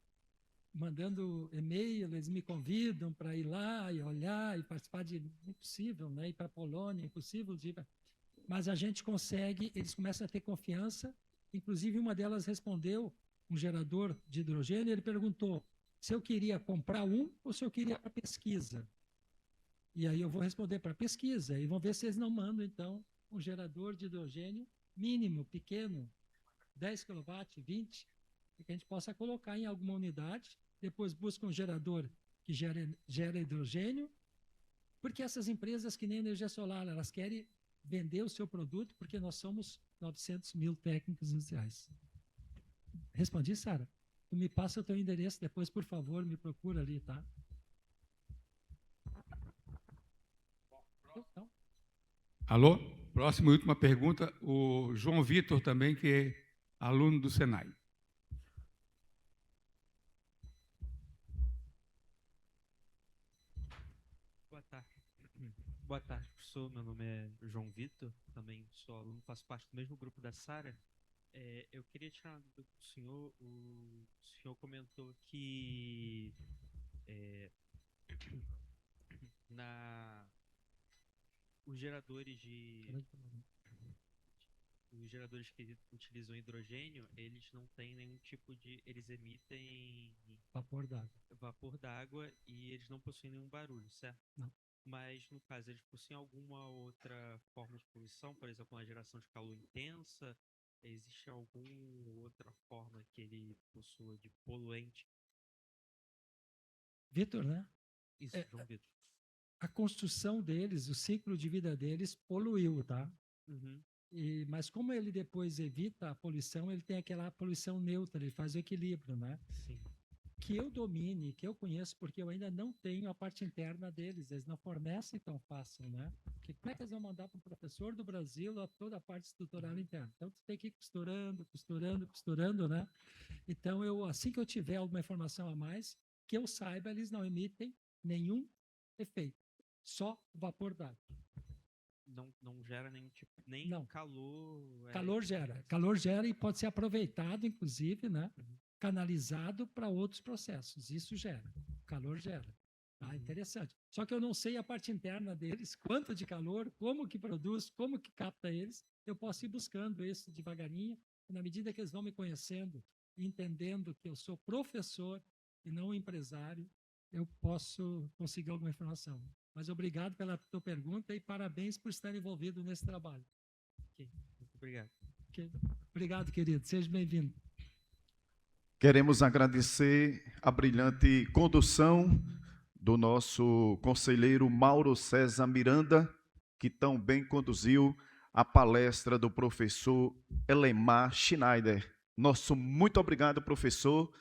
mandando e-mail, eles me convidam para ir lá e olhar e participar de impossível, né, ir para a Polônia, impossível de ir. Mas a gente consegue, eles começam a ter confiança. Inclusive, uma delas respondeu, um gerador de hidrogênio, ele perguntou se eu queria comprar um ou se eu queria para pesquisa. E aí eu vou responder para pesquisa, e vão ver se eles não mandam, então, um gerador de hidrogênio mínimo, pequeno, 10 kW, 20, que a gente possa colocar em alguma unidade, depois busca um gerador que gera hidrogênio, porque essas empresas que nem energia solar, elas querem vender o seu produto, porque nós somos 900 mil técnicos industriais. Respondi, Sara? Tu me passa o teu endereço depois, por favor, me procura ali, tá? Então. Alô? Próxima e última pergunta, o João Vitor também, que é aluno do Senai. Boa tarde. Boa tarde, professor. Meu nome é João Vitor, também sou aluno, faço parte do mesmo grupo da Sara. Eu queria tirar uma dúvida com o senhor. O senhor comentou que os geradores que utilizam hidrogênio, eles não têm nenhum tipo de... Eles emitem vapor d'água e eles não possuem nenhum barulho, certo? Não. Mas, no caso, eles possuem alguma outra forma de poluição, por exemplo, uma geração de calor intensa? Existe alguma outra forma que ele possua de poluente? Vitor, né? Isso, João Vitor. A construção deles, o ciclo de vida deles poluiu, tá? Uhum. Mas como ele depois evita a poluição, ele tem aquela poluição neutra, ele faz o equilíbrio, né? Sim. Que eu domine, que eu conheço, porque eu ainda não tenho a parte interna deles, eles não fornecem tão fácil, né? Porque como é que eles vão mandar para o professor do Brasil toda a parte estrutural interna? Então, tu tem que ir costurando, né? Então, assim que eu tiver alguma informação a mais, que eu saiba, eles não emitem nenhum efeito, só vapor d'água. Não gera nenhum tipo, nem não. calor. Calor gera e pode ser aproveitado, inclusive, né? Canalizado para outros processos. Isso gera. Calor gera. Ah, interessante. Só que eu não sei a parte interna deles, quanto de calor, como que produz, como que capta eles. Eu posso ir buscando isso devagarinho, e na medida que eles vão me conhecendo, entendendo que eu sou professor e não empresário, eu posso conseguir alguma informação. Mas obrigado pela tua pergunta e parabéns por estar envolvido nesse trabalho. Okay. Muito obrigado. Okay. Obrigado, querido. Seja bem-vindo. Queremos agradecer a brilhante condução do nosso conselheiro Mauro César Miranda, que tão bem conduziu a palestra do professor Elemar Schneider. Nosso muito obrigado, professor.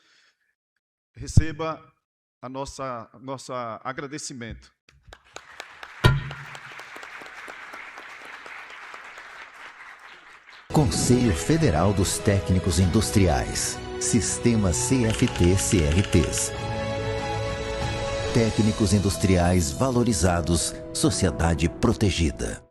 Receba a nosso agradecimento. Conselho Federal dos Técnicos Industriais. Sistema CFT-CRTs. Técnicos industriais valorizados, sociedade protegida.